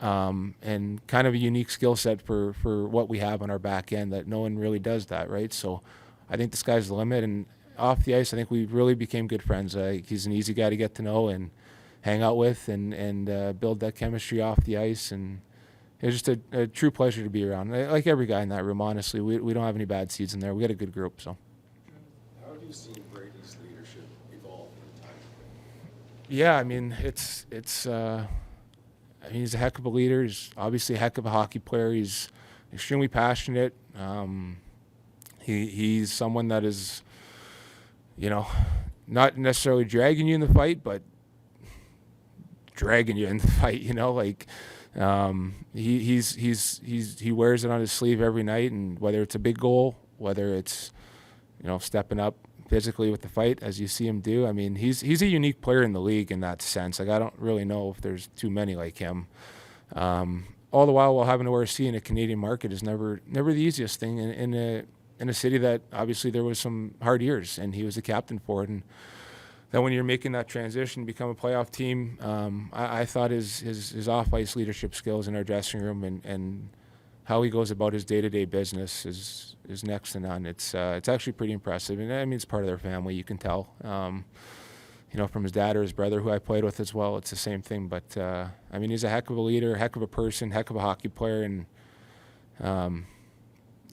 And kind of a unique skill set for what we have on our back end that no one really does that, right? So I think the sky's the limit. And off the ice, I think we really became good friends. He's an easy guy to get to know and hang out with and build that chemistry off the ice. And it was just a true pleasure to be around. Like every guy in that room, honestly. We don't have any bad seeds in there. We got a good group, so. How have you seen Brady's leadership evolve in time? Yeah, I mean, he's a heck of a leader. He's obviously a heck of a hockey player. He's extremely passionate. He's someone that is, not necessarily dragging you in the fight, but dragging you in the fight. He wears it on his sleeve every night, and whether it's a big goal, whether it's stepping up physically with the fight as you see him do. I mean, he's a unique player in the league in that sense. Like, I don't really know if there's too many like him. All the while having to wear a C in a Canadian market is never the easiest thing in in a city that obviously there was some hard years, and he was the captain for it. And then when you're making that transition to become a playoff team, I thought his off-ice leadership skills in our dressing room and how he goes about his day-to-day business is next to none. It's actually pretty impressive, and I mean it's part of their family. You can tell, from his dad or his brother, who I played with as well. It's the same thing. But I mean, he's a heck of a leader, heck of a person, heck of a hockey player, and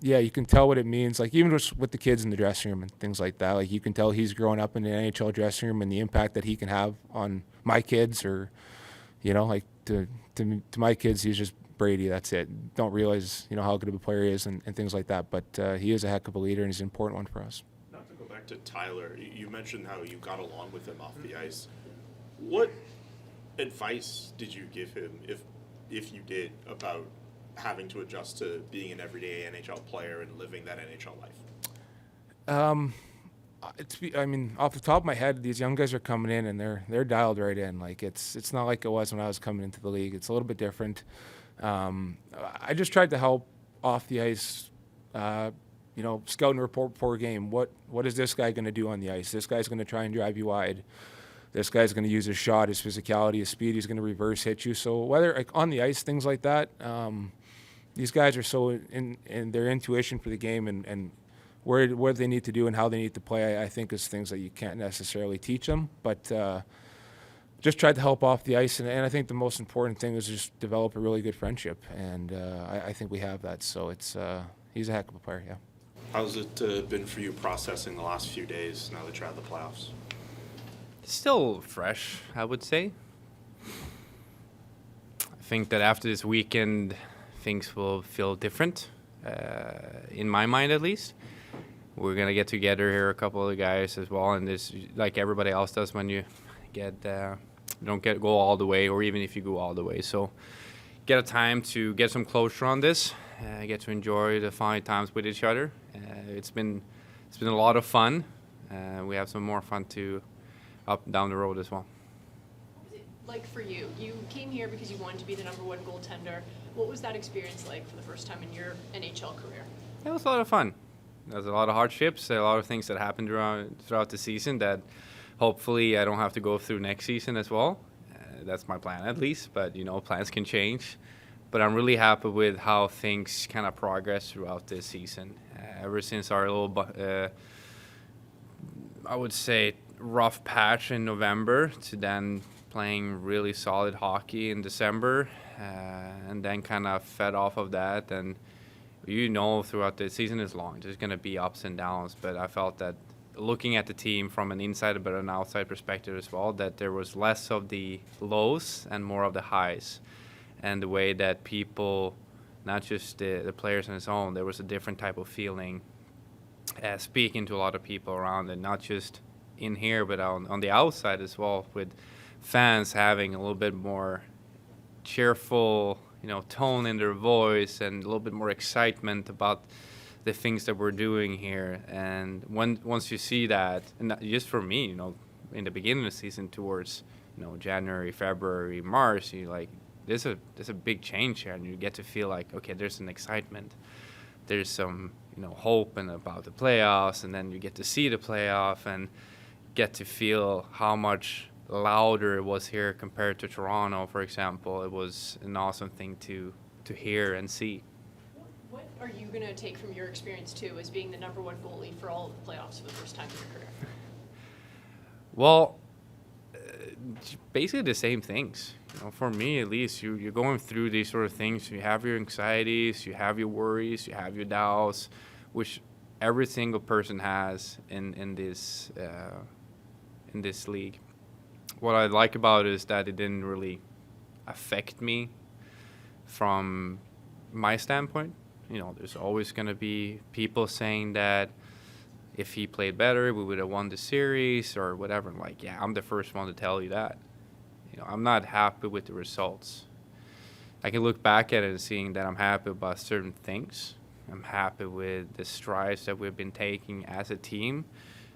yeah, you can tell what it means. Like even just with the kids in the dressing room and things like that. Like you can tell he's growing up in the NHL dressing room and the impact that he can have on my kids, or like to my kids, he's just Brady, that's it. Don't realize, how good of a player he is and things like that. But he is a heck of a leader, and he's an important one for us. Not to go back to Tyler, you mentioned how you got along with him off the ice. What advice did you give him, if you did, about having to adjust to being an everyday NHL player and living that NHL life? Off the top of my head, these young guys are coming in and they're dialed right in. Like it's not like it was when I was coming into the league. It's a little bit different. I just tried to help off the ice, scout and report before a game. What is this guy going to do on the ice? This guy's going to try and drive you wide. This guy's going to use his shot, his physicality, his speed. He's going to reverse hit you. So whether on the ice, things like that, these guys are so in their intuition for the game and what they need to do and how they need to play, I think is things that you can't necessarily teach them. But just tried to help off the ice, and I think the most important thing is just develop a really good friendship, and I think we have that. So he's a heck of a player, yeah. How's it been for you processing the last few days now that you're out of the playoffs? Still fresh, I would say. I think that after this weekend, things will feel different, in my mind at least. We're going to get together here, a couple of the guys as well, and this, like everybody else does when you don't go all the way, or even if you go all the way. So get a time to get some closure on this, get to enjoy the fine times with each other. It's been a lot of fun. We have some more fun up down the road as well. What was it like for you? You came here because you wanted to be the #1 goaltender. What was that experience like for the first time in your NHL career? It was a lot of fun. There's a lot of hardships, a lot of things that happened throughout the season that hopefully I don't have to go through next season as well. That's my plan at least, but plans can change. But I'm really happy with how things kind of progress throughout this season. Ever since our little, I would say, rough patch in November to then playing really solid hockey in December, and then kind of fed off of that. And throughout the season is long. There's going to be ups and downs, but I felt that looking at the team from an inside but an outside perspective as well, that there was less of the lows and more of the highs. And the way that people, not just the players on his own, there was a different type of feeling speaking to a lot of people around it, not just in here but on the outside as well, with fans having a little bit more cheerful tone in their voice and a little bit more excitement about the things that we're doing here. And once you see that, and not just for me, in the beginning of the season towards, January, February, March, you like, there's a big change here, and you get to feel like, okay, there's an excitement. There's some, hope and about the playoffs, and then you get to see the playoff and get to feel how much louder it was here compared to Toronto, for example. It was an awesome thing to hear and see. What are you going to take from your experience, too, as being the #1 goalie for all of the playoffs for the first time in your career? Well, basically the same things. For me, at least, you're going through these sort of things. You have your anxieties, you have your worries, you have your doubts, which every single person has in this league. What I like about it is that it didn't really affect me from my standpoint. There's always going to be people saying that if he played better, we would have won the series or whatever. I'm like, yeah, I'm the first one to tell you that. I'm not happy with the results. I can look back at it and seeing that I'm happy about certain things. I'm happy with the strides that we've been taking as a team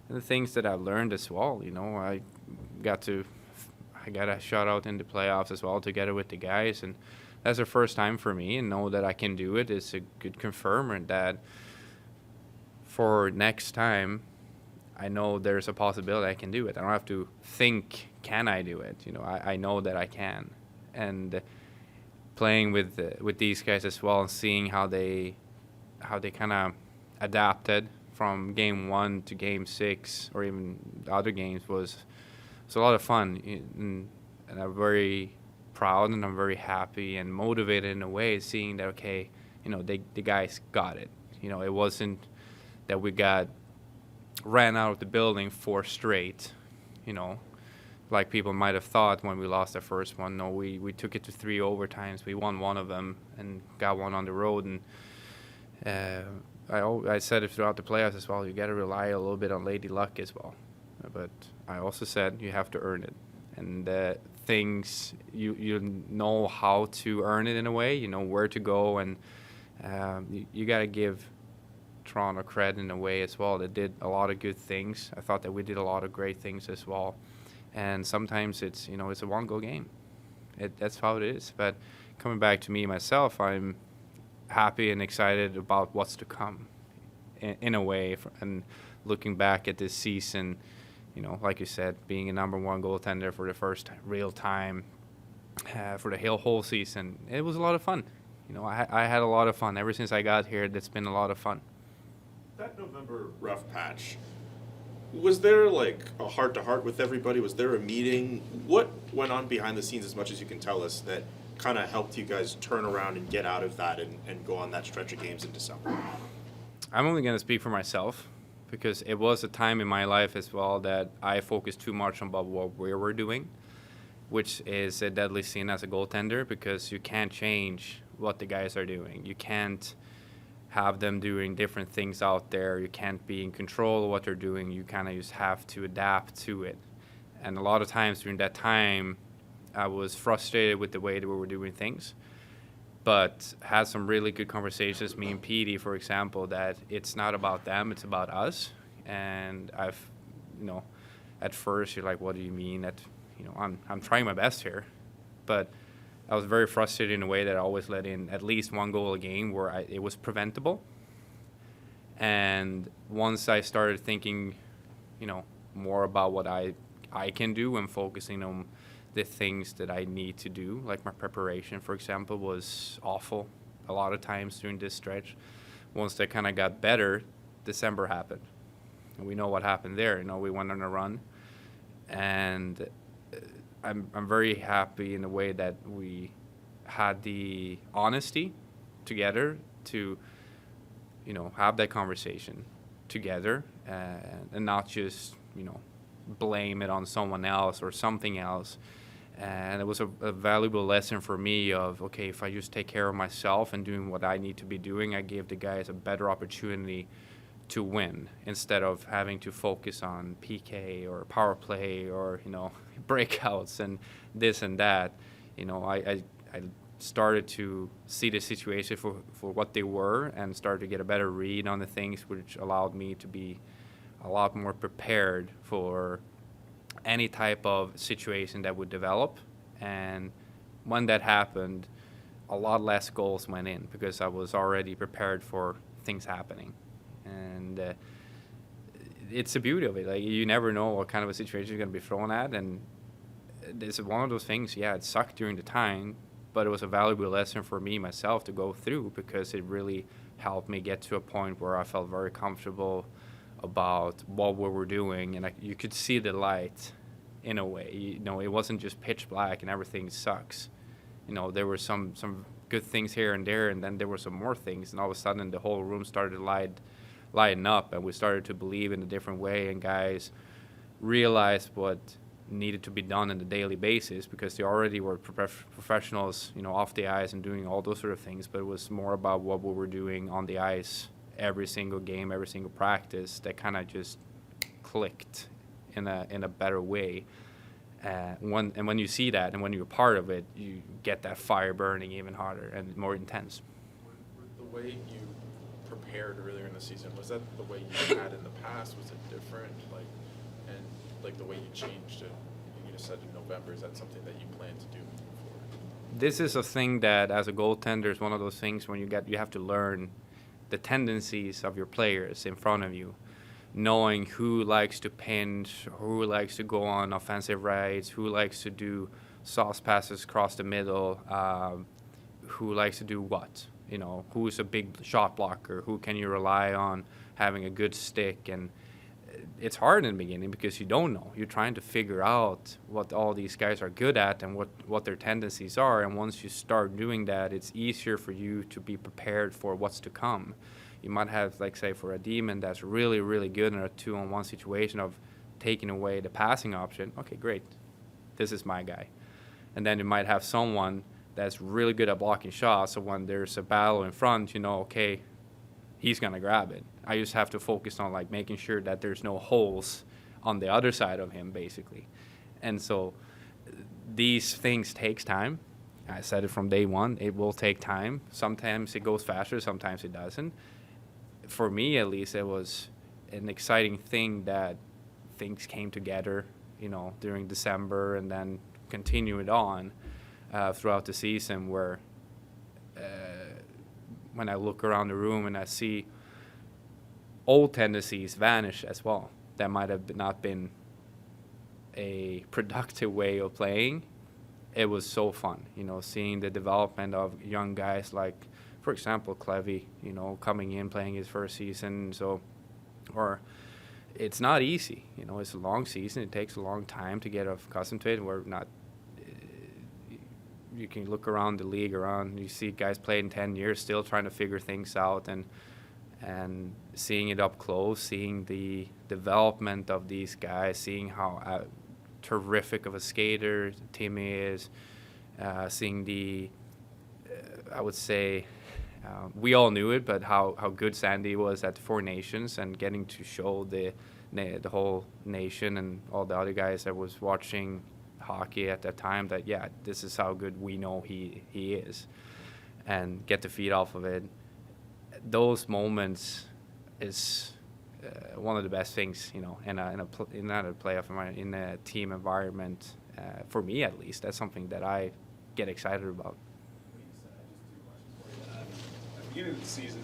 and the things that I've learned as well. I got a shout out in the playoffs as well together with the guys, and that's the first time for me, and know that I can do it is a good confirmer that for next time, I know there's a possibility I can do it. I don't have to think, can I do it? I know that I can. And playing with these guys as well and seeing how they kind of adapted from game 1 to game 6 or even the other games was a lot of fun. And I'm very proud and I'm very happy and motivated in a way, seeing that, okay, the guys got it. It wasn't that we ran out of the building 4 straight, like people might have thought when we lost the first one. No, we took it to 3 overtimes. We won one of them and got one on the road. And I said it throughout the playoffs as well. You got to rely a little bit on lady luck as well. But I also said you have to earn it. And things, you know how to earn it in a way. You know where to go. And you got to give Toronto credit in a way as well. They did a lot of good things. I thought that we did a lot of great things as well. And sometimes it's a one-goal game. That's how it is. But coming back to me myself, I'm happy and excited about what's to come in a way. And looking back at this season, like you said, being a number 1 goaltender for the first real time for the whole season, it was a lot of fun. I had a lot of fun. Ever since I got here, it's been a lot of fun. That November rough patch, was there like a heart-to-heart with everybody? Was there a meeting? What went on behind the scenes, as much as you can tell us, that kind of helped you guys turn around and get out of that and go on that stretch of games in December? I'm only going to speak for myself, because it was a time in my life as well that I focused too much on what we were doing, which is a deadly sin as a goaltender, because you can't change what the guys are doing. You can't have them doing different things out there. You can't be in control of what they're doing. You kind of just have to adapt to it. And a lot of times during that time, I was frustrated with the way that we were doing things, but had some really good conversations, me and Petey, for example, that it's not about them, it's about us. And I've, at first you're like, what do you mean? That, I'm trying my best here. But I was very frustrated in a way that I always let in at least 1 goal a game where it was preventable. And once I started thinking, more about what I can do and focusing on the things that I need to do, like my preparation, for example, was awful a lot of times during this stretch. Once that kind of got better, December happened. And we know what happened there. We went on a run. And I'm very happy in the way that we had the honesty together to, have that conversation together and not just, blame it on someone else or something else. And it was a valuable lesson for me of, okay, if I just take care of myself and doing what I need to be doing, I give the guys a better opportunity to win instead of having to focus on PK or power play or, breakouts and this and that. I started to see the situation for what they were and started to get a better read on the things, which allowed me to be a lot more prepared for any type of situation that would develop. And when that happened, a lot less goals went in because I was already prepared for things happening. And it's the beauty of it. Like, you never know what kind of a situation you're going to be thrown at. And it's one of those things, it sucked during the time, but it was a valuable lesson for me, myself, to go through, because it really helped me get to a point where I felt very comfortable about what we were doing. And you could see the light in a way. It wasn't just pitch black and everything sucks. There were some good things here and there, and then there were some more things, and all of a sudden the whole room started to lighten up, and we started to believe in a different way, and guys realized what needed to be done on a daily basis, because they already were professionals, off the ice and doing all those sort of things, but it was more about what we were doing on the ice every single game, every single practice, that kind of just clicked in a better way. When you see that and when you're part of it, you get that fire burning even harder and more intense. The way you prepared earlier in the season, was that the way you had in the past? Was it different? Like the way you changed it, you just said in November, is that something that you plan to do moving forward? This is a thing that, as a goaltender, is one of those things when you have to learn the tendencies of your players in front of you, knowing who likes to pinch, who likes to go on offensive rights, who likes to do soft passes across the middle, who likes to do what, who's a big shot blocker, who can you rely on having a good stick. And it's hard in the beginning because you don't know. You're trying to figure out what all these guys are good at and what their tendencies are. And once you start doing that, it's easier for you to be prepared for what's to come. You might have, like, say, for a demon that's really, really good in a 2-on-1 situation of taking away the passing option. Okay, great. This is my guy. And then you might have someone that's really good at blocking shots. So when there's a battle in front, okay, he's going to grab it. I just have to focus on, like, making sure that there's no holes on the other side of him, basically. And so these things takes time. I said it from day one. It will take time. Sometimes it goes faster. Sometimes it doesn't. For me, at least, it was an exciting thing that things came together, during December and then continued on throughout the season where when I look around the room and I see old tendencies vanish as well. That might have not been a productive way of playing. It was so fun, seeing the development of young guys like, for example, Kleven, coming in, playing his first season. Or it's not easy, it's a long season. It takes a long time to get accustomed to it. We're not, you can look around the league you see guys playing 10 years still trying to figure things out and seeing it up close, seeing the development of these guys, seeing how terrific of a skater Timmy is, seeing I would say, we all knew it, but how good Sandy was at the Four Nations and getting to show the whole nation and all the other guys that was watching hockey at that time that, this is how good we know he is, and get to feed off of it. Those moments is one of the best things, in a playoff environment, in a team environment, for me at least. That's something that I get excited about. At the beginning of the season,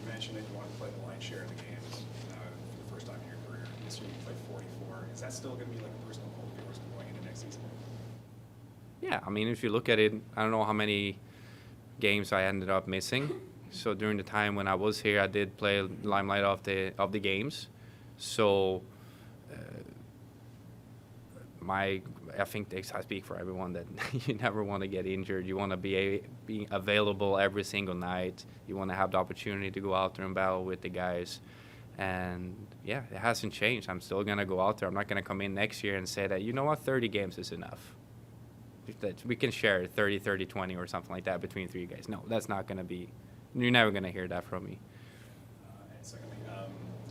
you mentioned that you wanted to play the lion's share of the games for the first time in your career. This year you played 44. Is that still going to be like a personal goal of yours going into next season? Yeah, I mean, if you look at it, I don't know how many games I ended up missing. So during the time when I was here, I did play limelight of the games. So I think I speak for everyone that you never want to get injured. You want to be available every single night. You want to have the opportunity to go out there and battle with the guys. And it hasn't changed. I'm still going to go out there. I'm not going to come in next year and say that, 30 games is enough. That we can share 30, 30, 20 or something like that between three guys. No, that's not going to be. You're never going to hear that from me. And secondly,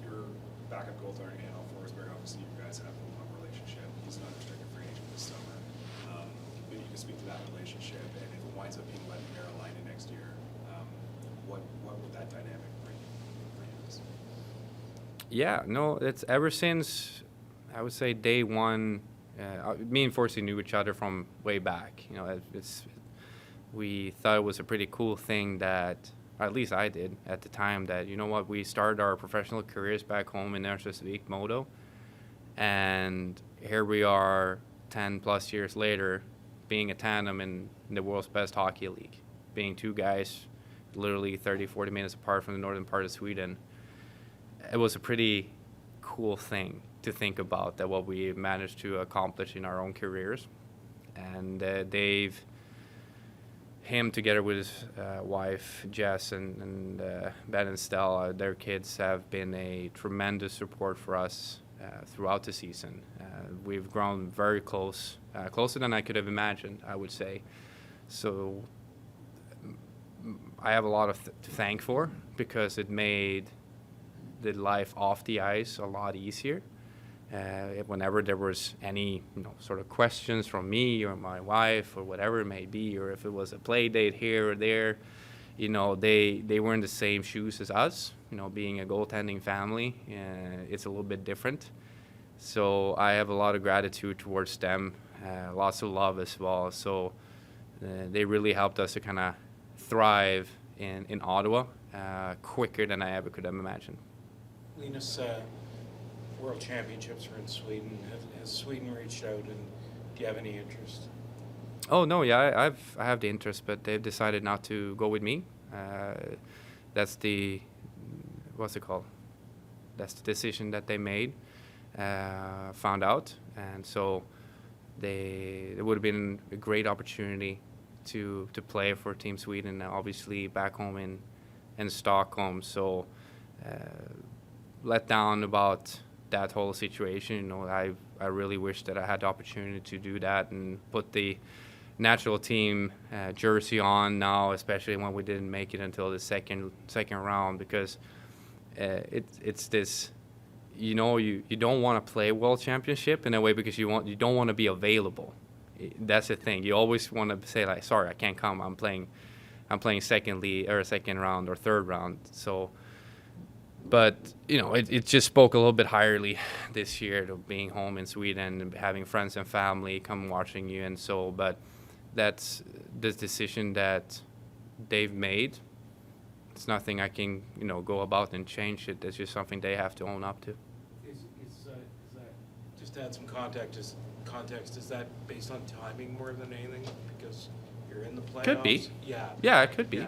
your backup goaltender, Daniel Forsberg, obviously you guys have a long relationship. He's an unrestricted free agent this summer. Maybe you can speak to that relationship, and if it winds up being led in Carolina next year, what would that dynamic bring us? Yeah, no, it's ever since, I would say, day one. Me and Forsey knew each other from way back. We thought it was a pretty cool thing that, or at least I did at the time, that, we started our professional careers back home in Örnsköldsvik, Modo, and here we are 10 plus years later being a tandem in the world's best hockey league, being two guys literally 30, 40 minutes apart from the northern part of Sweden. It was a pretty cool thing to think about, that what we managed to accomplish in our own careers. And him together with his wife Jess and Ben and Stella, their kids have been a tremendous support for us throughout the season. We've grown very close, closer than I could have imagined, I would say. So I have a lot to thank for, because it made the life off the ice a lot easier. Whenever there was any sort of questions from me or my wife or whatever it may be, or if it was a play date here or there, they were in the same shoes as us. Being a goaltending family, it's a little bit different. So I have a lot of gratitude towards them, lots of love as well. So they really helped us to kind of thrive in Ottawa quicker than I ever could have imagined. Linus, World Championships are in Sweden. Has Sweden reached out, and do you have any interest? Oh no, yeah, I have the interest, but they've decided not to go with me. That's the what's it called? That's the decision that they made. Found out, and so it would have been a great opportunity to play for Team Sweden, obviously back home in Stockholm. So let down about that whole situation. You know, I really wish that I had the opportunity to do that and put the national team jersey on now, especially when we didn't make it until the second round, because it's this. You know, you don't want to play World Championship in a way because you don't want to be available. That's the thing. You always want to say like, sorry, I can't come. I'm playing second round or third round. So, but you know, it just spoke a little bit highly this year to being home in Sweden and having friends and family come watching you, and so. But that's the decision that they've made. It's nothing I can, go about and change it. That's just something they have to own up to. Is that, just to add some context, is that based on timing more than anything? Because you're in the playoffs? Could be. Yeah. Yeah, it could be.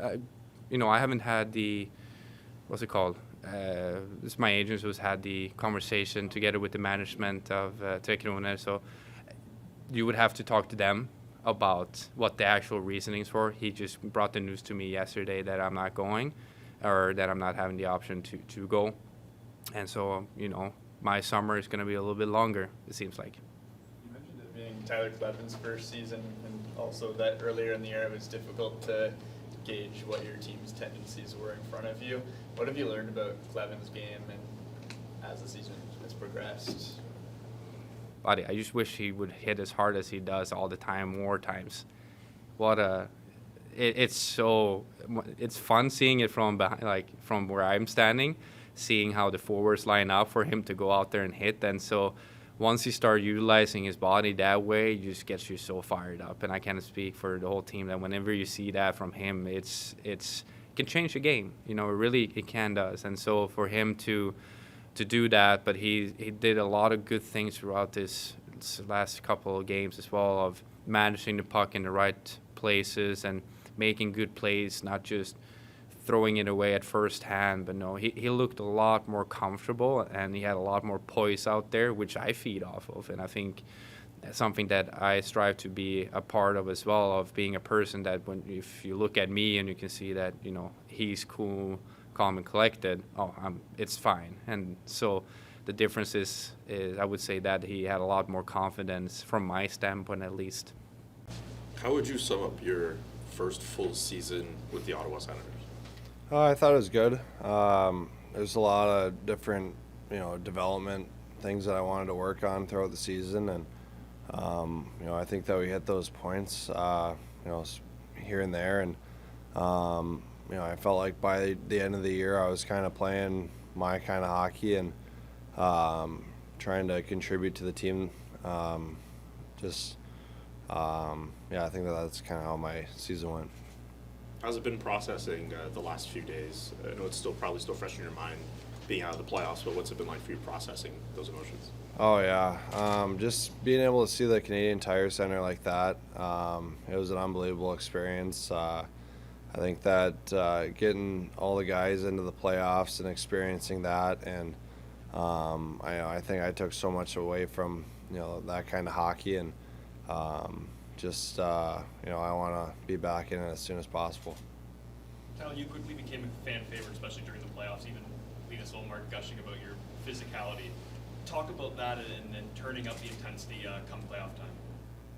Yeah. I haven't had the, what's it called? It's my agent who's had the conversation together with the management of Tekroner. So you would have to talk to them about what the actual reasonings were. He just brought the news to me yesterday that I'm not going, or that I'm not having the option to go. And so, my summer is going to be a little bit longer, it seems like. You mentioned it being Tyler Kleven's first season, and also that earlier in the year it was difficult to gauge what your team's tendencies were in front of you. What have you learned about Kleven's game and as the season has progressed? Buddy, I just wish he would hit as hard as he does all the time, more times. It's fun seeing it from behind, from where I'm standing, seeing how the forwards line up for him to go out there and hit. And so once you start utilizing his body that way, it just gets you so fired up. And I can't speak for the whole team that whenever you see that from him, it can change the game. It can does. And so for him to do that, but he did a lot of good things throughout this last couple of games as well, of managing the puck in the right places and making good plays, not just throwing it away at first hand. But no, he looked a lot more comfortable, and he had a lot more poise out there, which I feed off of. And I think that's something that I strive to be a part of as well, of being a person that if you look at me and you can see that, he's cool, calm and collected, it's fine. And so the difference is I would say that he had a lot more confidence from my standpoint, at least. How would you sum up your first full season with the Ottawa Senators? I thought it was good. There's a lot of different, development things that I wanted to work on throughout the season, and I think that we hit those points, here and there, and I felt like by the end of the year I was kind of playing my kind of hockey and trying to contribute to the team. I think that's kind of how my season went. How's it been processing the last few days? I know it's probably still fresh in your mind being out of the playoffs, but what's it been like for you processing those emotions? Oh, yeah. Just being able to see the Canadian Tire Center like that, it was an unbelievable experience. I think that getting all the guys into the playoffs and experiencing that, and I think I took so much away from that kind of hockey, and I want to be back in it as soon as possible. Tyler, you quickly became a fan favorite, especially during the playoffs. Even Linus Ullmark gushing about your physicality. Talk about that and then turning up the intensity come playoff time.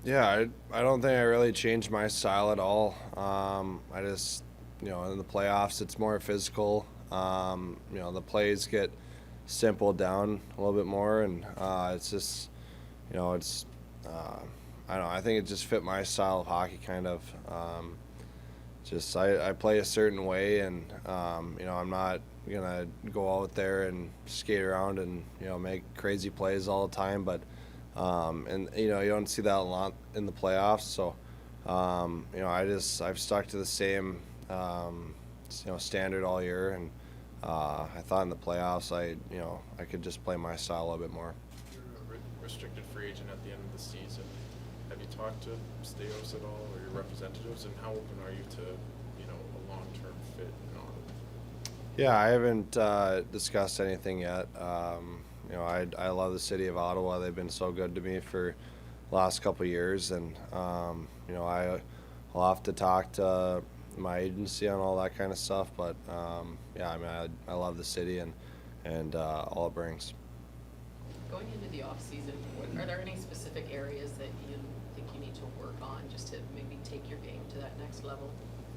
Yeah, I don't think I really changed my style at all. I just, in the playoffs, it's more physical. The plays get simpled down a little bit more, and it's just, I don't know, I think it just fit my style of hockey kind of. I play a certain way, and, I'm not going to go out there and skate around and, make crazy plays all the time, but you don't see that a lot in the playoffs. So, I've stuck to the standard all year, and I thought in the playoffs I could just play my style a little bit more. You're a restricted free agent at the end of the season. Have you talked to Steos at all, or your representatives, and how open are you to, a long-term fit in Ottawa? Yeah, I haven't discussed anything yet. I love the city of Ottawa. They've been so good to me for the last couple of years, and I'll have to talk to my agency on all that kind of stuff. But I love the city and all it brings. Going into the off season, are there any specific areas that you think you need to work on just to maybe take your game to that next level?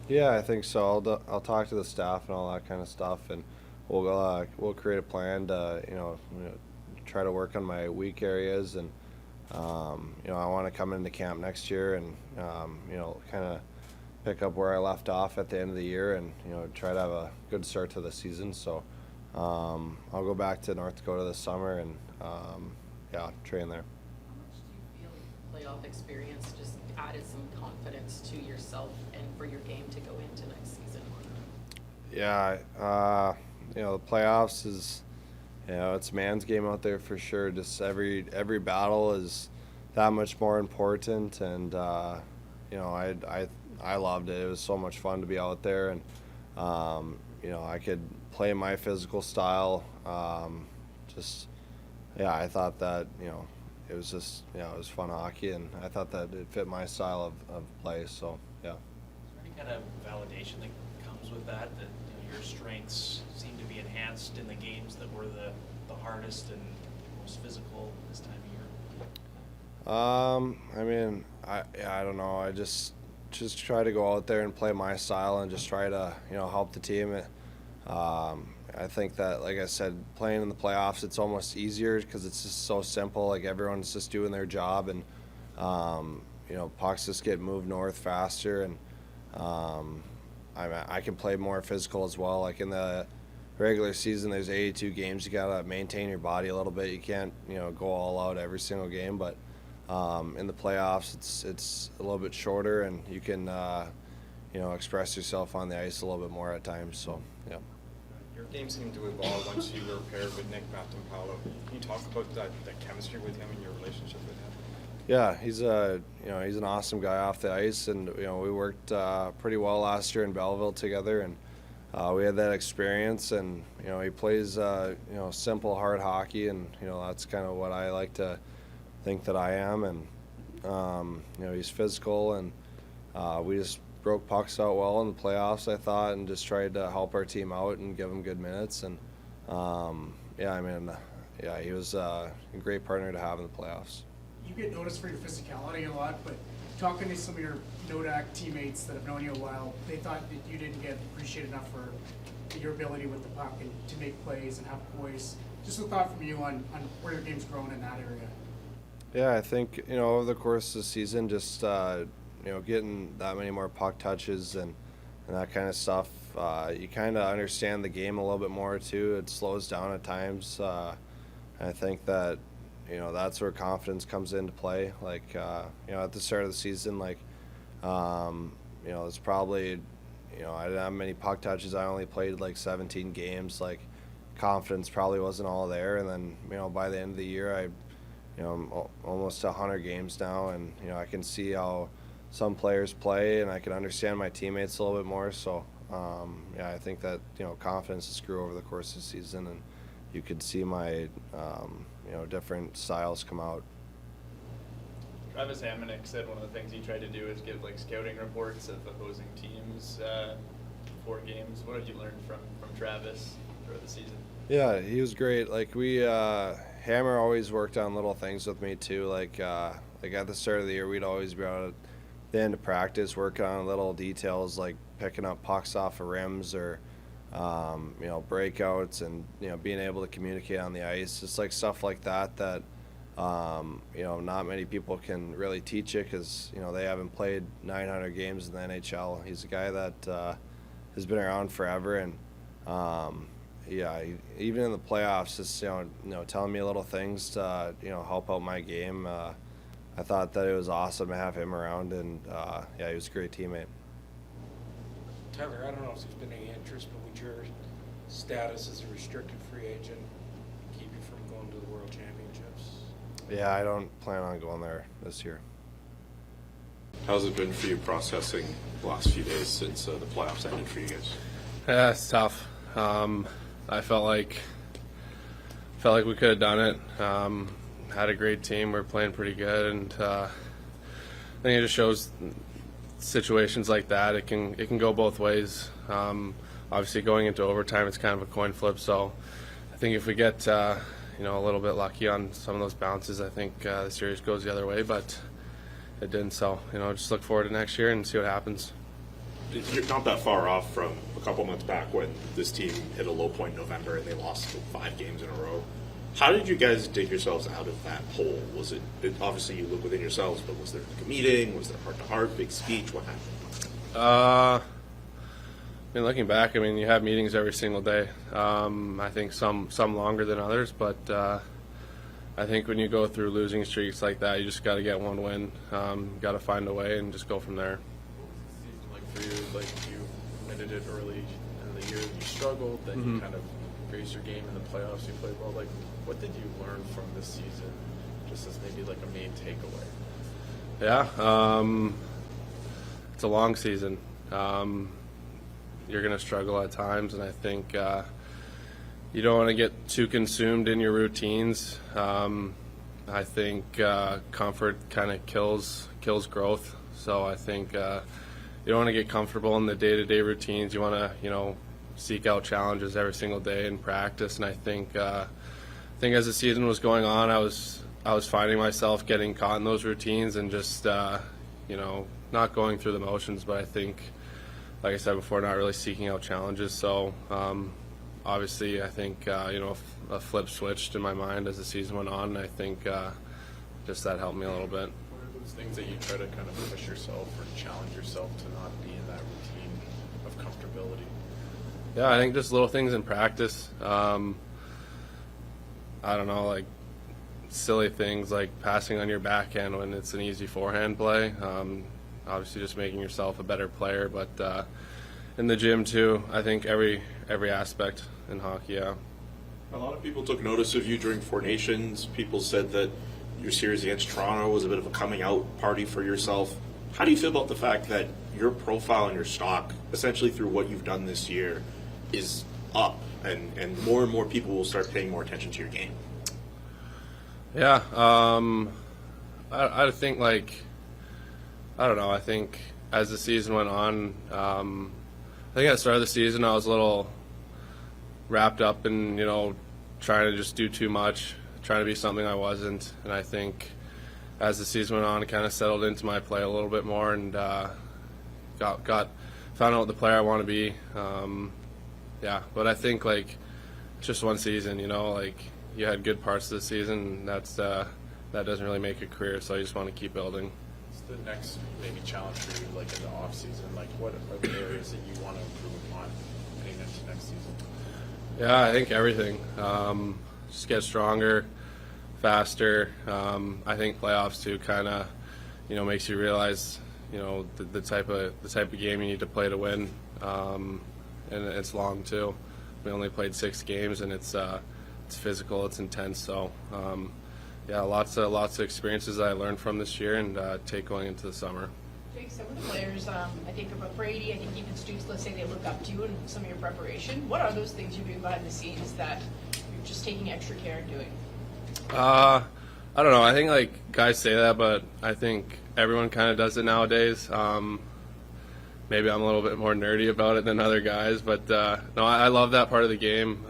Yeah, I think so. I'll talk to the staff and all that kind of stuff, and we'll create a plan to try to work on my weak areas, and I want to come into camp next year and kind of pick up where I left off at the end of the year, and try to have a good start to the season. So I'll go back to North Dakota this summer and train there. How much do you feel playoff experience just added some confidence to yourself and for your game to go into next season? Yeah, the playoffs is, it's a man's game out there for sure. Just every battle is that much more important, and I loved it. It was so much fun to be out there, and I could play my physical style. I thought that it was just it was fun hockey, and I thought that it fit my style of play. So yeah. Is there any kind of validation that comes with that your strengths seem to be enhanced in the games that were the hardest and most physical this time of year? I don't know. I just try to go out there and play my style and just try to help the team. I think that, like I said, playing in the playoffs, it's almost easier because it's just so simple. Like, everyone's just doing their job, and pucks just get moved north faster, and I can play more physical as well. Like, in the regular season, there's 82 games. You gotta maintain your body a little bit. You can't go all out every single game, but in the playoffs, it's a little bit shorter, and you can express yourself on the ice a little bit more at times. So yeah. Your game seemed to evolve once you were paired with Nick Mattampalo. Can you talk about that chemistry with him and your relationship with him? Yeah, he's an awesome guy off the ice, and we worked pretty well last year in Belleville together, and we had that experience, and he plays simple, hard hockey, and that's kind of what I like to think that I am, and he's physical, and we just broke pucks out well in the playoffs, I thought, and just tried to help our team out and give them good minutes. And he was a great partner to have in the playoffs. You get noticed for your physicality a lot, but talking to some of your Nodak teammates that have known you a while, they thought that you didn't get appreciated enough for your ability with the puck and to make plays and have poise. Just a thought from you on where your game's grown in that area. Yeah, I think over the course of the season, just getting that many more puck touches and that kind of stuff, you kind of understand the game a little bit more too. It slows down at times. I think that that's where confidence comes into play. Like at the start of the season, it's probably I didn't have many puck touches. I only played 17 games. Confidence probably wasn't all there, and then by the end of the year, I'm almost 100 games now, and I can see how some players play, and I can understand my teammates a little bit more. So I think that confidence just grew over the course of the season, and you could see my different styles come out. Travis Hamonic said one of the things he tried to do is give scouting reports of opposing teams before games. What have you learned from Travis throughout the season? Yeah, he was great. Hammer always worked on little things with me too. At the start of the year, we'd always be out at the end of practice working on little details like picking up pucks off of rims or breakouts, and being able to communicate on the ice. Just stuff like that not many people can really teach you because they haven't played 900 games in the NHL. He's a guy that has been around forever, and even in the playoffs, just telling me little things to help out my game. I thought that it was awesome to have him around, and he was a great teammate. Tyler, I don't know if there's been any interest, but would your status as a restricted free agent keep you from going to the World Championships? Yeah, I don't plan on going there this year. How's it been for you processing the last few days since the playoffs ended for you guys? Yeah, it's tough. I felt like we could have done it. Had a great team. We're playing pretty good, and I think it just shows situations like that. It can go both ways. Obviously, going into overtime, it's kind of a coin flip. So I think if we get a little bit lucky on some of those bounces, I think the series goes the other way. But it didn't. So just look forward to next year and see what happens. You're not that far off from a couple months back when this team hit a low point in November and they lost 5 games in a row. How did you guys dig yourselves out of that hole? Was it obviously you look within yourselves, but was there like a meeting? Was there heart-to-heart, big speech? What happened? Looking back, you have meetings every single day. I think some longer than others, but I think when you go through losing streaks like that, you just got to get one win. Got to find a way and just go from there. For you, like you admitted it early in the year, you struggled, then you kind of raised your game in the playoffs, you played well. Like, what did you learn from this season, just as maybe like a main takeaway? Yeah, it's a long season. You're going to struggle at times, and I think you don't want to get too consumed in your routines. I think comfort kind of kills growth. So I think you don't want to get comfortable in the day-to-day routines. You want to, seek out challenges every single day in practice. And I think as the season was going on, I was finding myself getting caught in those routines and just, not going through the motions. But I think, like I said before, not really seeking out challenges. So obviously, I think, a flip switched in my mind as the season went on. And I think just that helped me a little bit. What are those things that you try to kind of push yourself or challenge yourself to not be in that routine of comfortability? Yeah, I think just little things in practice. I don't know, like silly things like passing on your backhand when it's an easy forehand play. Obviously, just making yourself a better player. But in the gym too, I think every aspect in hockey. Yeah. A lot of people took notice of you during Four Nations. People said that your series against Toronto was a bit of a coming out party for yourself. How do you feel about the fact that your profile and your stock, essentially through what you've done this year, is up and more people will start paying more attention to your game? Yeah, I think I don't know. I think as the season went on, I think at the start of the season I was a little wrapped up in trying to just do too much, trying to be something I wasn't, and I think as the season went on, it kind of settled into my play a little bit more and found out what the player I want to be. Yeah, but I think it's just one season, you had good parts of the season. That doesn't really make a career, so I just want to keep building. What's the next maybe challenge for you, in the off season? What are the areas that you want to improve upon heading into next season? Yeah, I think everything. Just get stronger, faster. I think playoffs too kind of, makes you realize, the type of game you need to play to win. And it's long too. We only played 6 games, and it's physical, it's intense. So, yeah, lots of experiences that I learned from this year and take going into the summer. Jake, some of the players, I think about Brady, I think even Stoops, let's say they look up to you in some of your preparation. What are those things you're doing behind the scenes that you're just taking extra care in doing? I don't know. I think guys say that, but I think everyone kind of does it nowadays. Maybe I'm a little bit more nerdy about it than other guys, but no, I love that part of the game.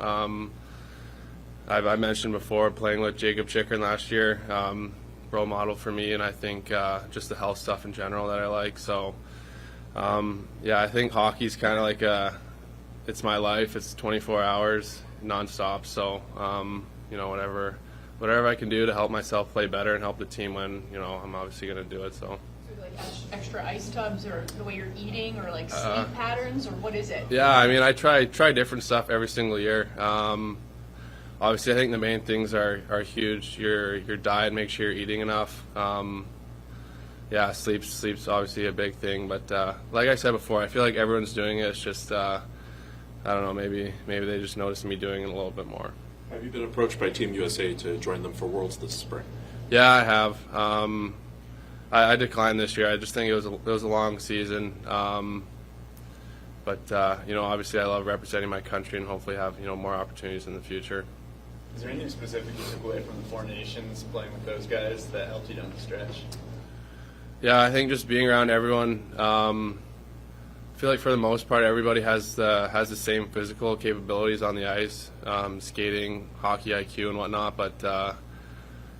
I mentioned before playing with Jacob Chikrin last year, role model for me, and I think just the health stuff in general that I like. So, yeah, I think hockey's kind of it's my life. It's 24 hours nonstop. So, whatever I can do to help myself play better and help the team win, I'm obviously going to do it. So. Extra ice tubs, or the way you're eating, or sleep patterns, or what is it? Yeah, I try different stuff every single year. Obviously, I think the main things are huge. Your diet, make sure you're eating enough. yeah, sleep's obviously a big thing. But like I said before, I feel like everyone's doing it. It's just I don't know. Maybe they just noticed me doing it a little bit more. Have you been approached by Team USA to join them for Worlds this spring? Yeah, I have. I declined this year. I just think it was a long season. But obviously, I love representing my country and hopefully have more opportunities in the future. Is there anything specific you took away from the Four Nations playing with those guys that helped you down the stretch? Yeah, I think just being around everyone. I feel like for the most part, everybody has the same physical capabilities on the ice, skating, hockey IQ, and whatnot. But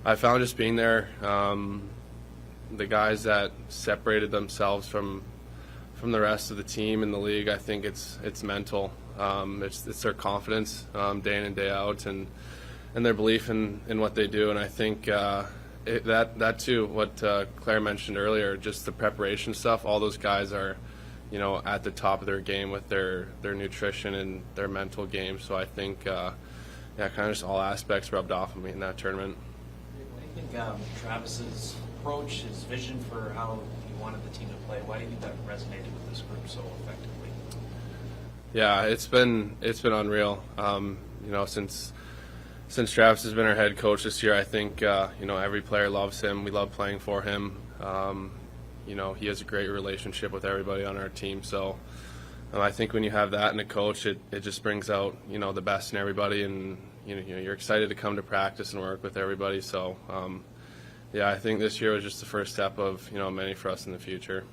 I found just being there, the guys that separated themselves from the rest of the team in the league. I think it's mental. It's their confidence day in and day out, and their belief in what they do. And I think that too, what Claire mentioned earlier, just the preparation stuff. All those guys are, at the top of their game with their nutrition and their mental game. So I think, kind of just all aspects rubbed off on me in that tournament. What do you think Travis's approach, his vision for how he wanted the team to play? Why do you think that resonated with this group so effectively? Yeah, it's been unreal. Since Travis has been our head coach this year, I think every player loves him. We love playing for him. He has a great relationship with everybody on our team. So I think when you have that in a coach, it just brings out the best in everybody, and you're excited to come to practice and work with everybody. So I think this year was just the first step of many for us in the future.